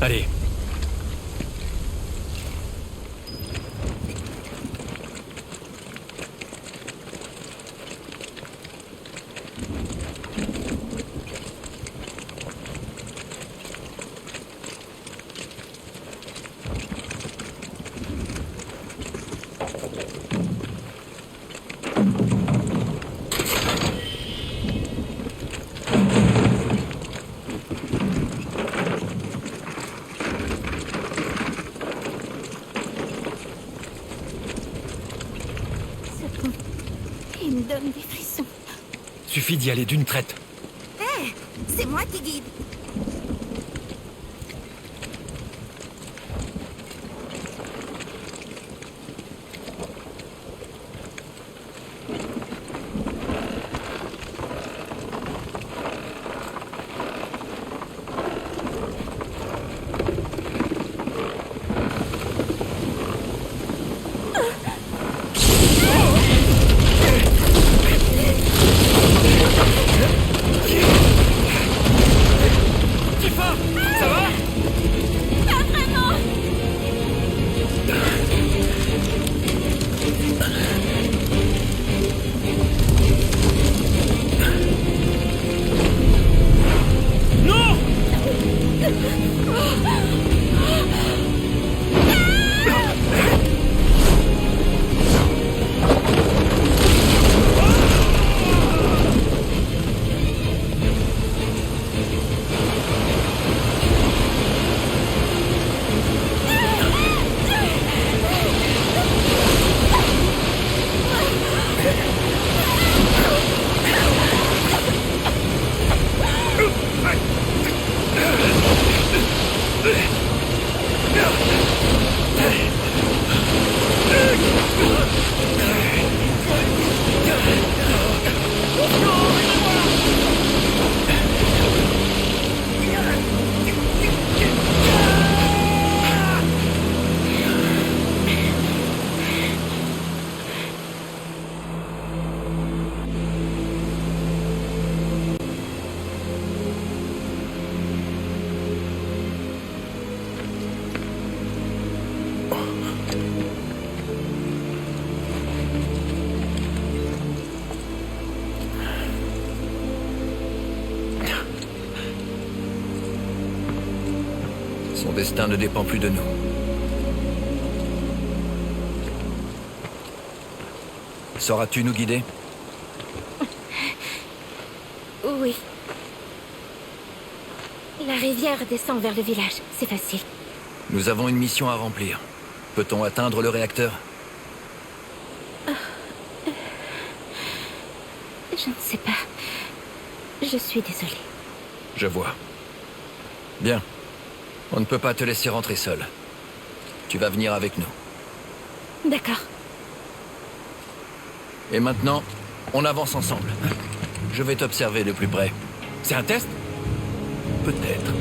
Allez. Il me donne des frissons. Suffit d'y aller d'une traite. Hé, c'est moi qui guide. Son destin ne dépend plus de nous. Sauras-tu nous guider? Oui. La rivière descend vers le village, c'est facile. Nous avons une mission à remplir. Peut-on atteindre le réacteur? Je ne sais pas. Je suis désolée. Je vois. Bien. On ne peut pas te laisser rentrer seul. Tu vas venir avec nous. D'accord. Et maintenant, on avance ensemble. Je vais t'observer de plus près. C'est un test? Peut-être.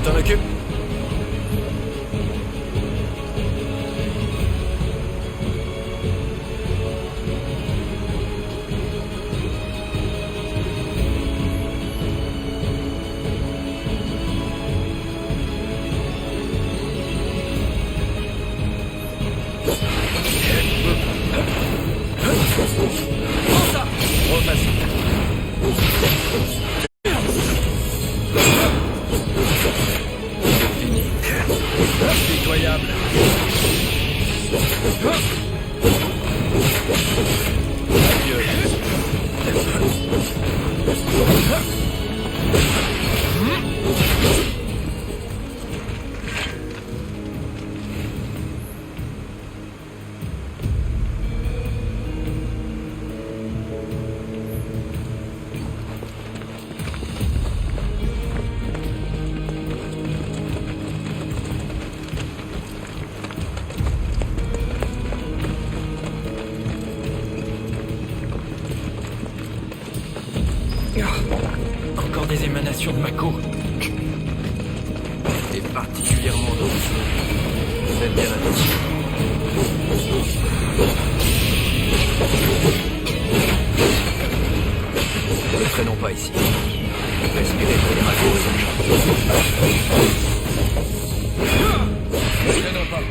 T'en occupes? Prends ça! Trop facile. Pitoyable. Adieu. Encore des émanations de Mako. Et particulièrement douce. Faites bien attention. Ne traînons pas ici. Respirez pour les Mako. Ne traînons pas.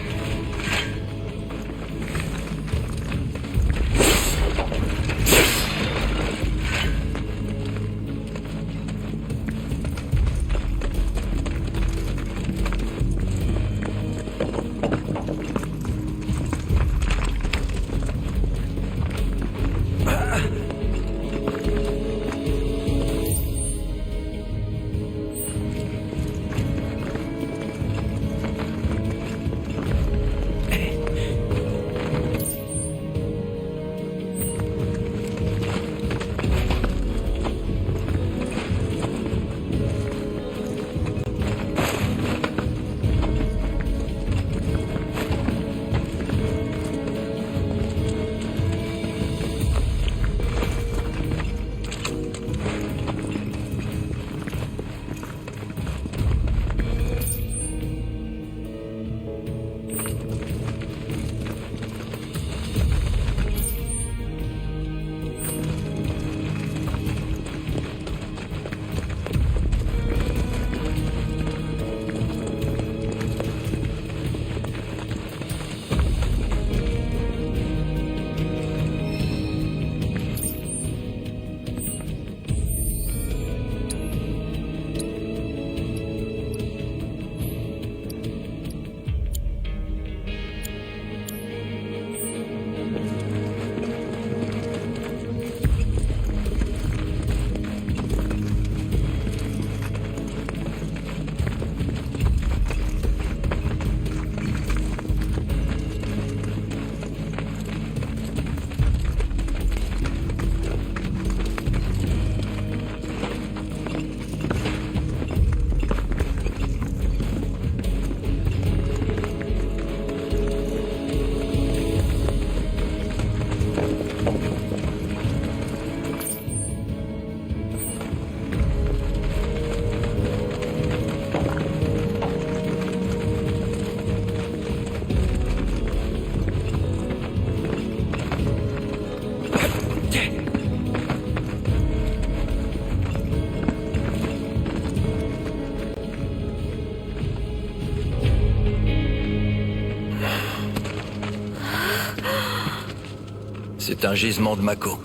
C'est un gisement de Mako.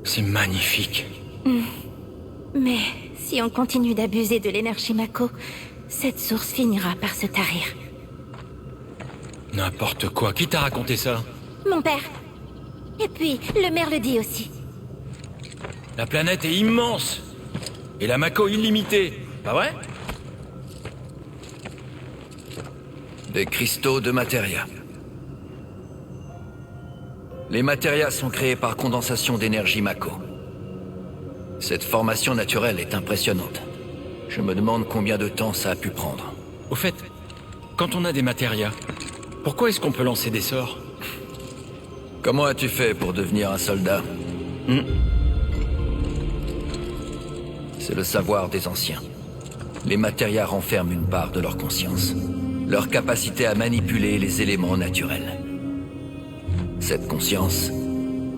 C'est magnifique. Mais si on continue d'abuser de l'énergie Mako, cette source finira par se tarir. N'importe quoi. Qui t'a raconté ça? Mon père. Et puis, le maire le dit aussi. La planète est immense. Et la Mako illimitée. Pas vrai? Des cristaux de matéria. Les matérias sont créés par condensation d'énergie Mako. Cette formation naturelle est impressionnante. Je me demande combien de temps ça a pu prendre. Au fait, quand on a des matérias, pourquoi est-ce qu'on peut lancer des sorts? Comment as-tu fait pour devenir un soldat? C'est le savoir des anciens. Les matérias renferment une part de leur conscience. Leur capacité à manipuler les éléments naturels. Cette conscience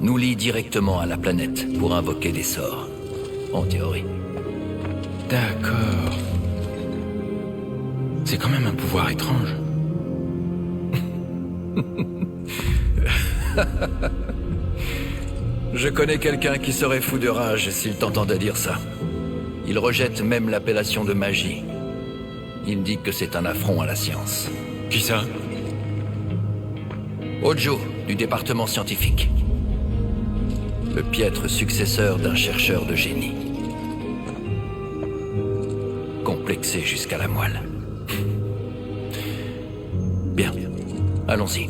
nous lie directement à la planète pour invoquer des sorts, en théorie. D'accord. C'est quand même un pouvoir étrange. Je connais quelqu'un qui serait fou de rage s'il t'entendait dire ça. Il rejette même l'appellation de magie. Il dit que c'est un affront à la science. Qui ça? Ojo, du département scientifique. Le piètre successeur d'un chercheur de génie. Complexé jusqu'à la moelle. Bien, allons-y.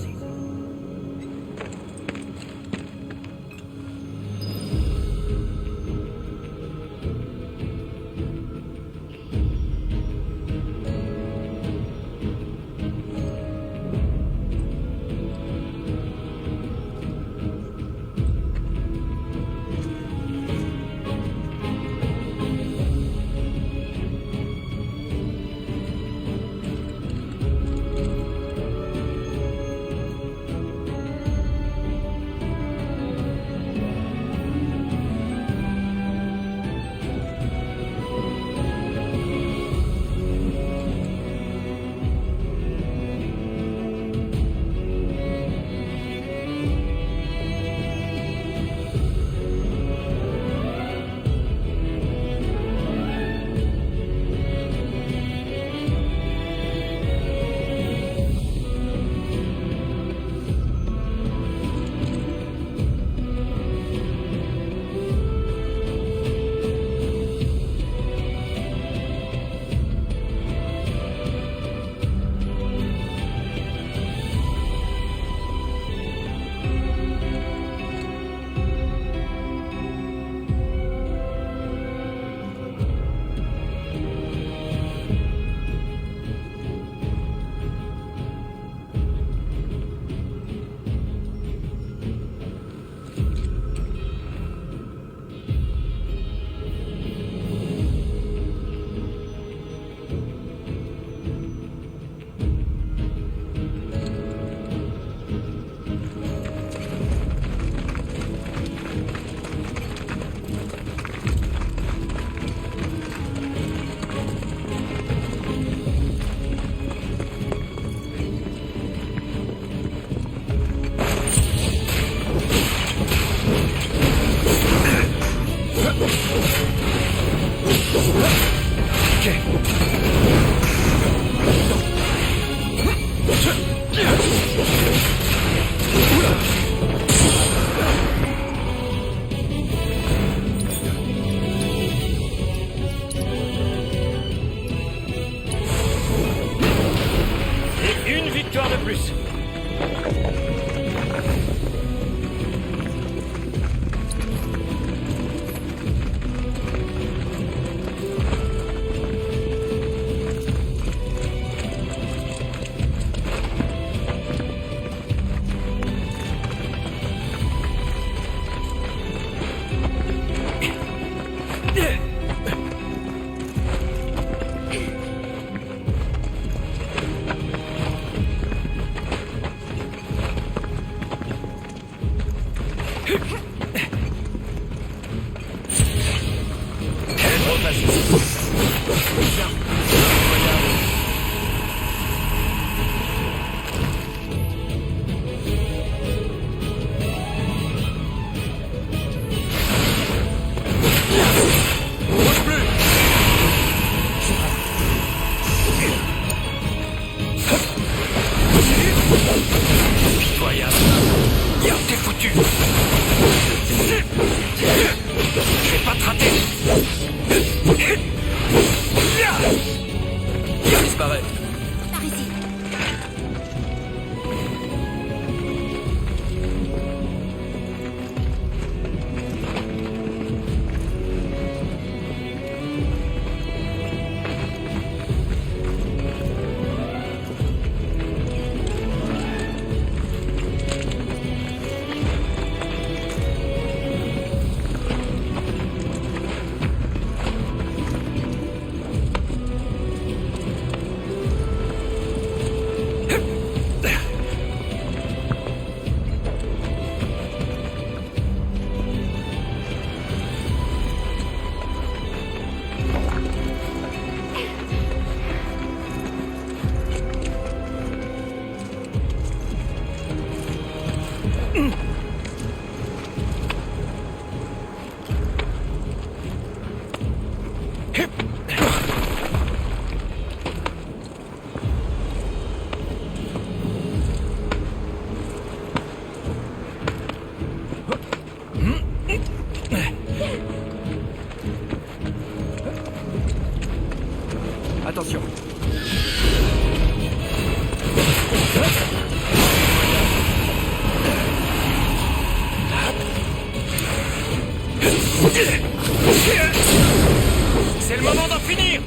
C'est le moment d'en finir.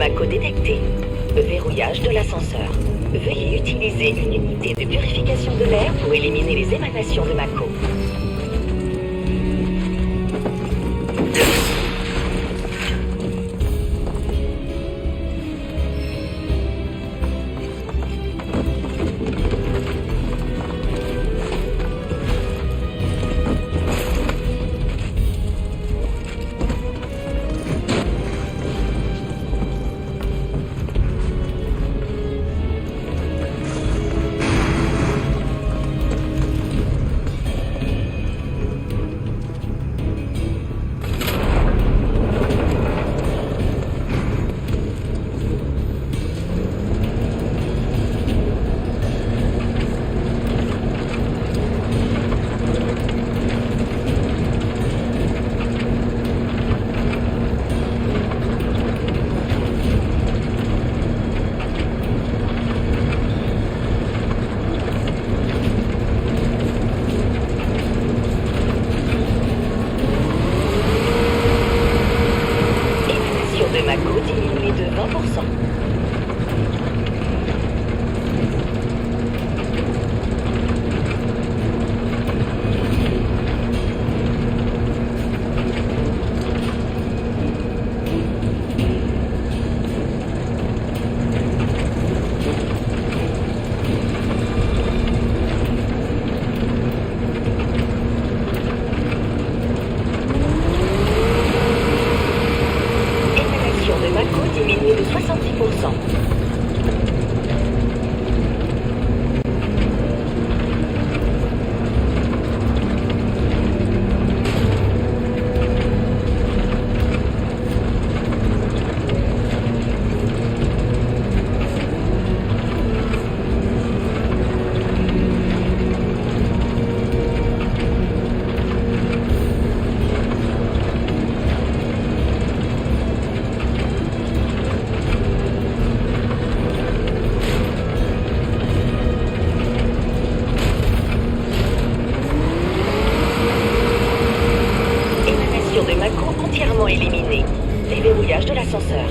Mako détectée. Verrouillage de l'ascenseur. Veuillez utiliser une unité de purification de l'air pour éliminer les émanations de Mako. de l'ascenseur.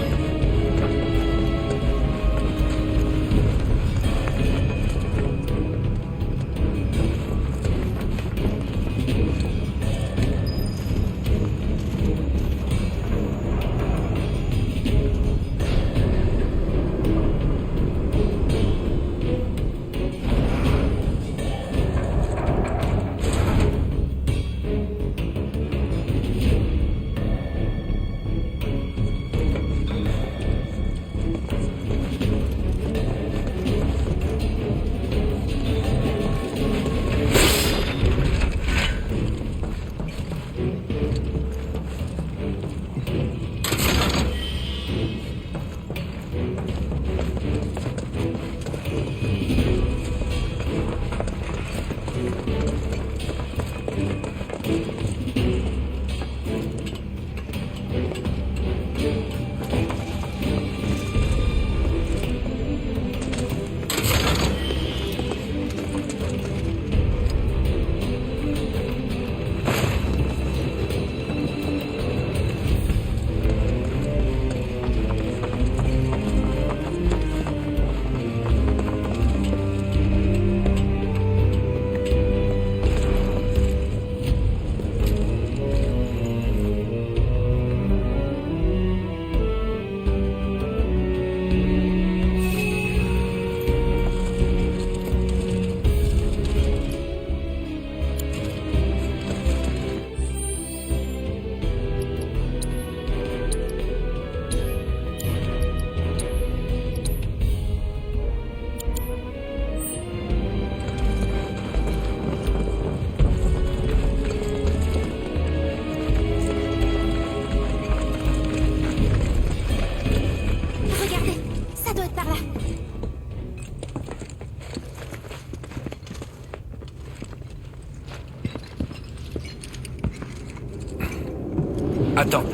Attends.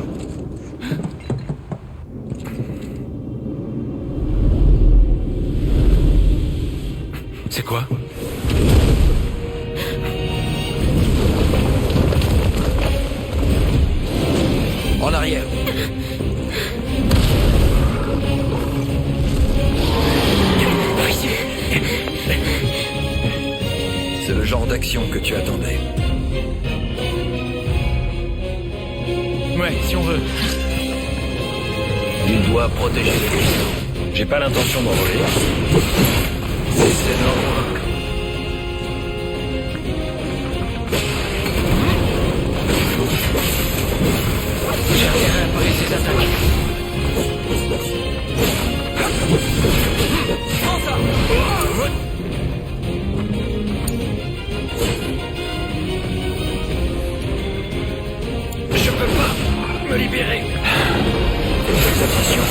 C'est quoi? En arrière. mission que tu attendais. Ouais, si on veut. Il doit protéger les cristaux. J'ai pas l'intention d'envoler. C'est normal. J'ai intérêt à parer ses attaques. Prends ça! Je peux pas me libérer. Fais attention.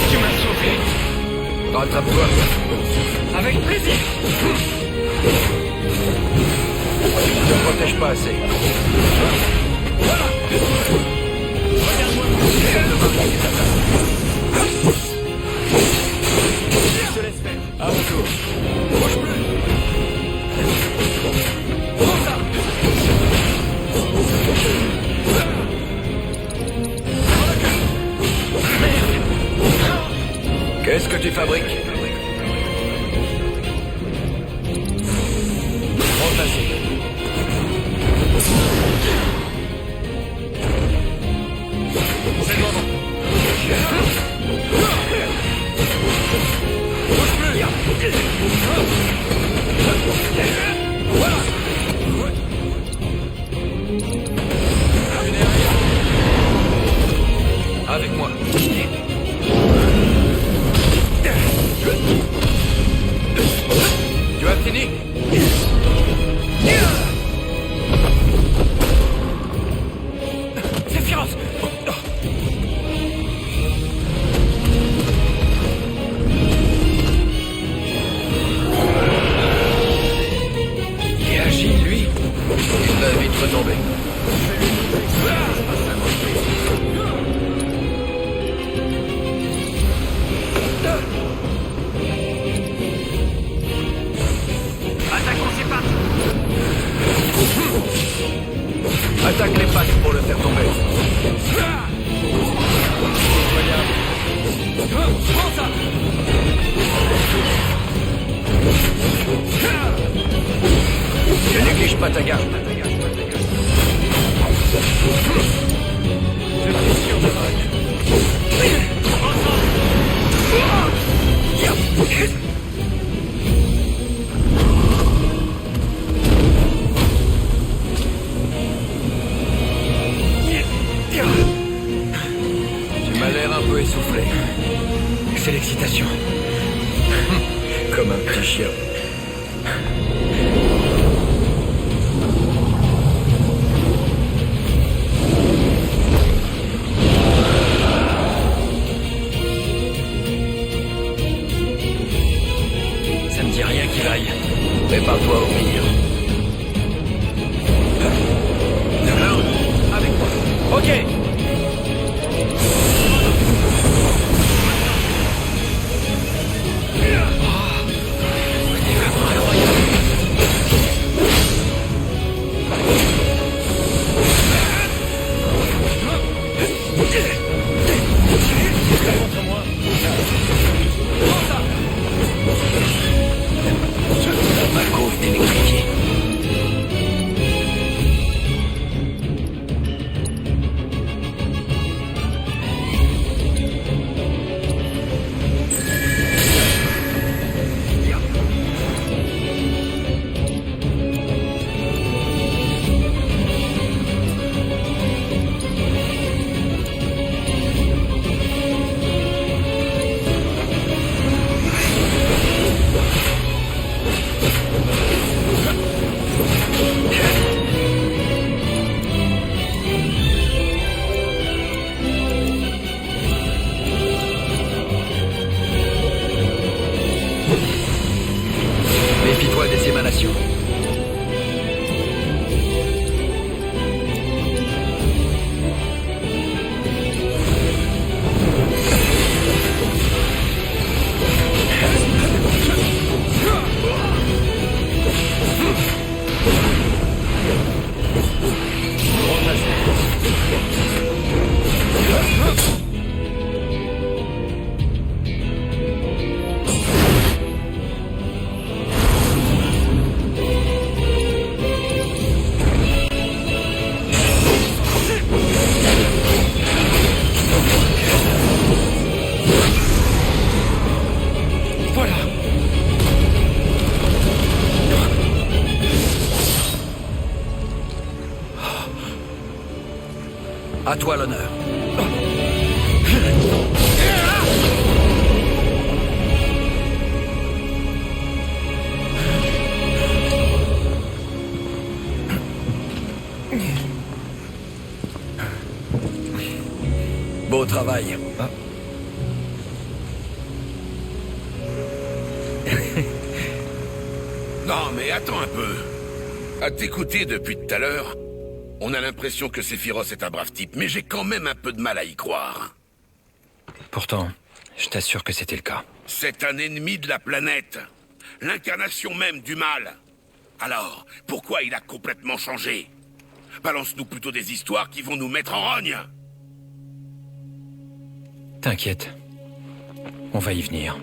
Tu m'as sauvé. Rattrape-toi. Avec plaisir. Tu ne protèges pas assez. Je te laisse faire. À mon tour. Bouge plus. Prends ça. Qu'est-ce que tu fabriques? Remplacé. C'est le moment. Bouge plus. Voilà. Avec moi. Tu as fini? C'est féroce. Il est agile, lui. Il va vite retomber. Attaquons ses pattes. Attaque les pattes pour le faire tomber. Prends ça. Ne néglige pas ta garde. Je suis sûr de Tu m'as l'air un peu essoufflé. C'est l'excitation. Comme un petit chien. Ça me dit rien qui vaille. Prépare-toi au pire. Avec moi. Ok. Ma cause d'électrifier. À toi l'honneur. Beau travail. Non, mais attends un peu. À t'écouter depuis tout à l'heure, on a l'impression que Sephiroth est un brave type, mais j'ai quand même un peu de mal à y croire. Pourtant, je t'assure que c'était le cas. C'est un ennemi de la planète. L'incarnation même du mal. Alors, pourquoi il a complètement changé? Balance-nous plutôt des histoires qui vont nous mettre en rogne. T'inquiète. On va y venir.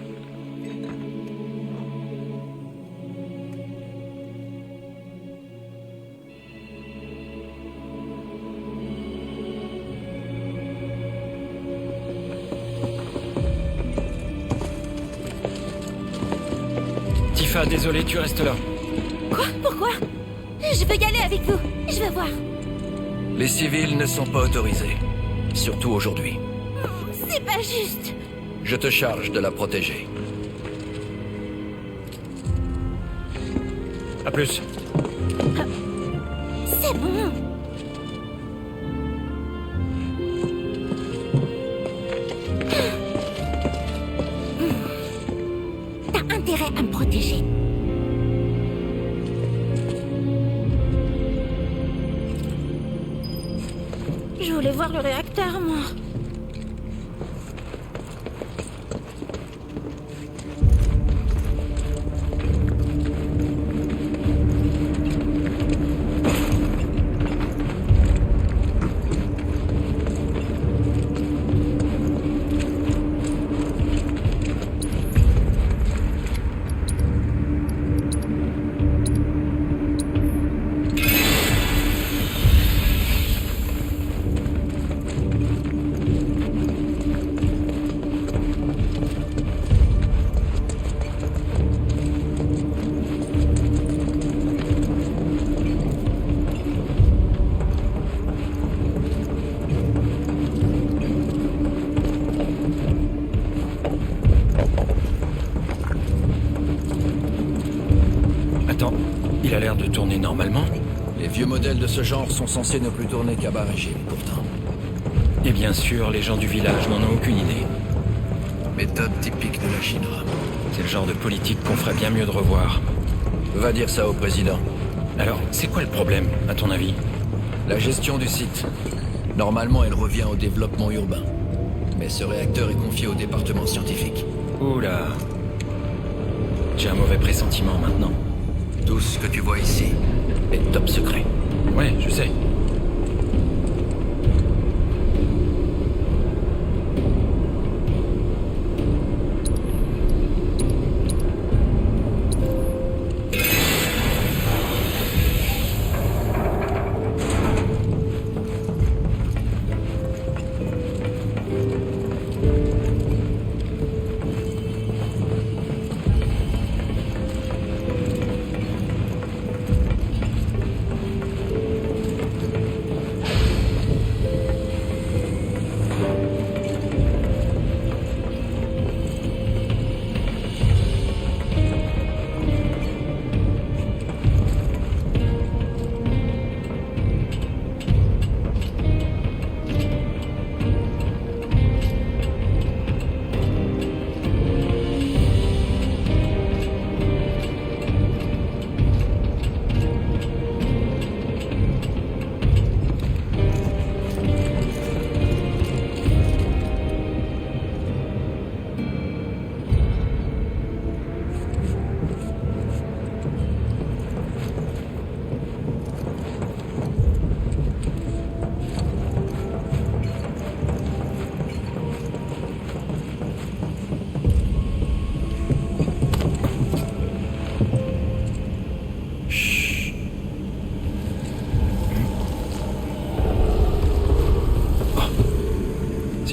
Tifa, désolé, tu restes là. Quoi? Pourquoi? Je veux y aller avec vous. Je veux voir. Les civils ne sont pas autorisés. Surtout aujourd'hui. C'est pas juste. Je te charge de la protéger. À plus. C'est bon. T'as intérêt à me protéger. Je voulais voir le réacteur, moi. Attends, il a l'air de tourner normalement. Les vieux modèles de ce genre sont censés ne plus tourner qu'à bas régime, pourtant. Et bien sûr, les gens du village n'en ont aucune idée. Méthode typique de la Shinra. C'est le genre de politique qu'on ferait bien mieux de revoir. Va dire ça au président. Alors, c'est quoi le problème, à ton avis? La gestion du site. Normalement, elle revient au développement urbain. Mais ce réacteur est confié au département scientifique. Oula. J'ai un mauvais pressentiment maintenant. Tout ce que tu vois ici est top secret. Ouais, je sais.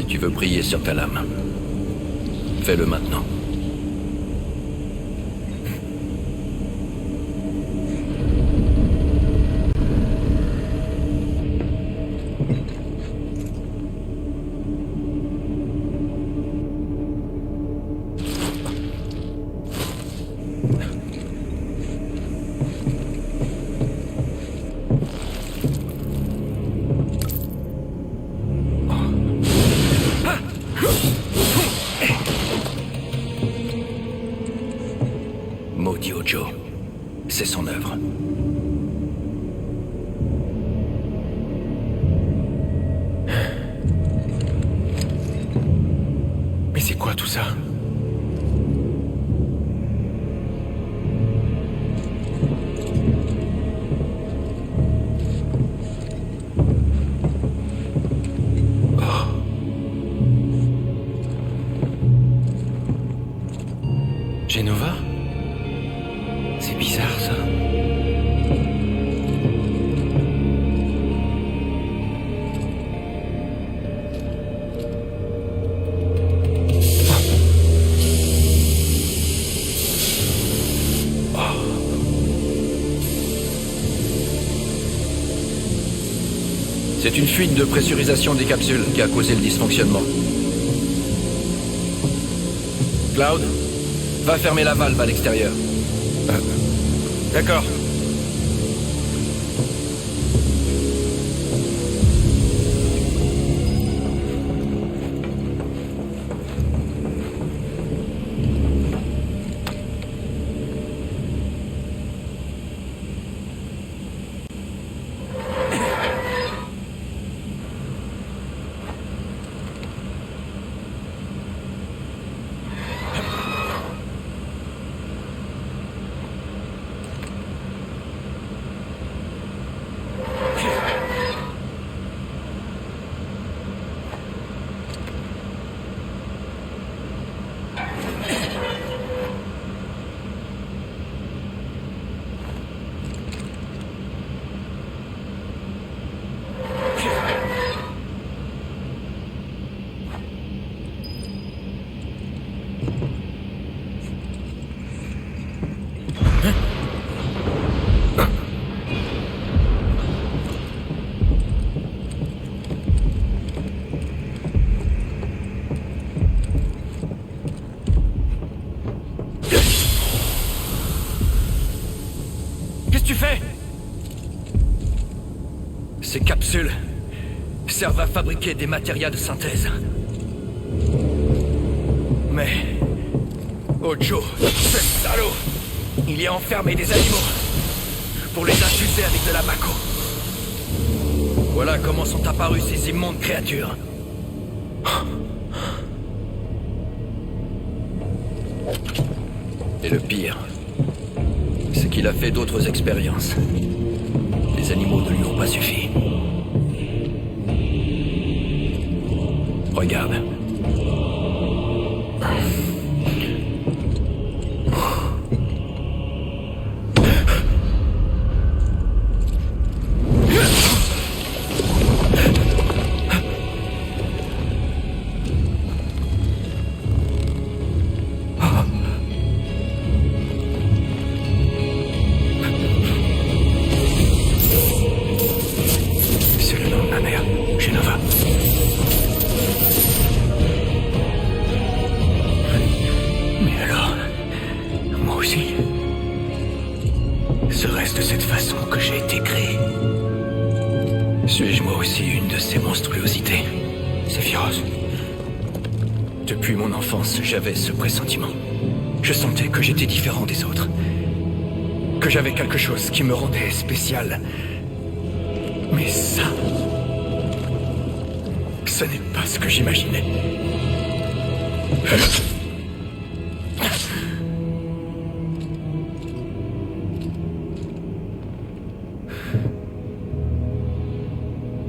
Tu veux prier sur ta lame. Fais-le maintenant. c'est son œuvre. Mais c'est quoi tout ça? Genova? C'est bizarre, ça. C'est une fuite de pressurisation des capsules qui a causé le dysfonctionnement. Cloud, va fermer la valve à l'extérieur. D'accord. Qu'est-ce que tu fais? Ces capsules servent à fabriquer des matériaux de synthèse. Mais... Ojo, ce salaud, il y a enfermé des animaux pour les infuser avec de la Mako. Voilà comment sont apparues ces immondes créatures. Et le pire, c'est qu'il a fait d'autres expériences. Les animaux ne lui ont pas suffi. Regarde. Serait-ce de cette façon que j'ai été créé? Suis-je moi aussi une de ces monstruosités? Sephiroth. Depuis mon enfance, j'avais ce pressentiment. Je sentais que j'étais différent des autres. Que j'avais quelque chose qui me rendait spécial. Mais ça... ce n'est pas ce que j'imaginais.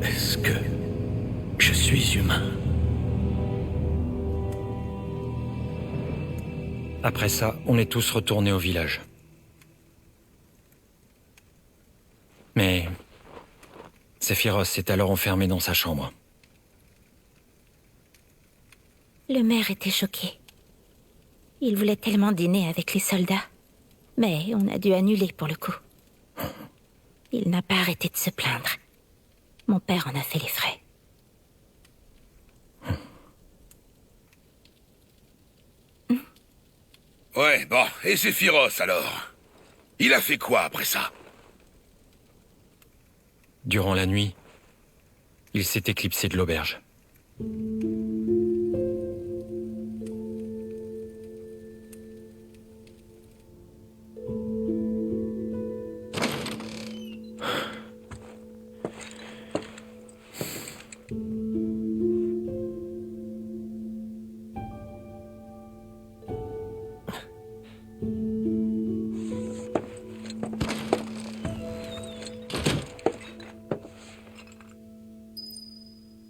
Est-ce que je suis humain? Après ça, on est tous retournés au village. Mais... Sephiroth s'est alors enfermé dans sa chambre. Le maire était choqué. Il voulait tellement dîner avec les soldats. Mais on a dû annuler pour le coup. Il n'a pas arrêté de se plaindre. Mon père en a fait les frais. Ouais, bon, et Sephiroth alors? Il a fait quoi après ça? Durant la nuit, il s'est éclipsé de l'auberge.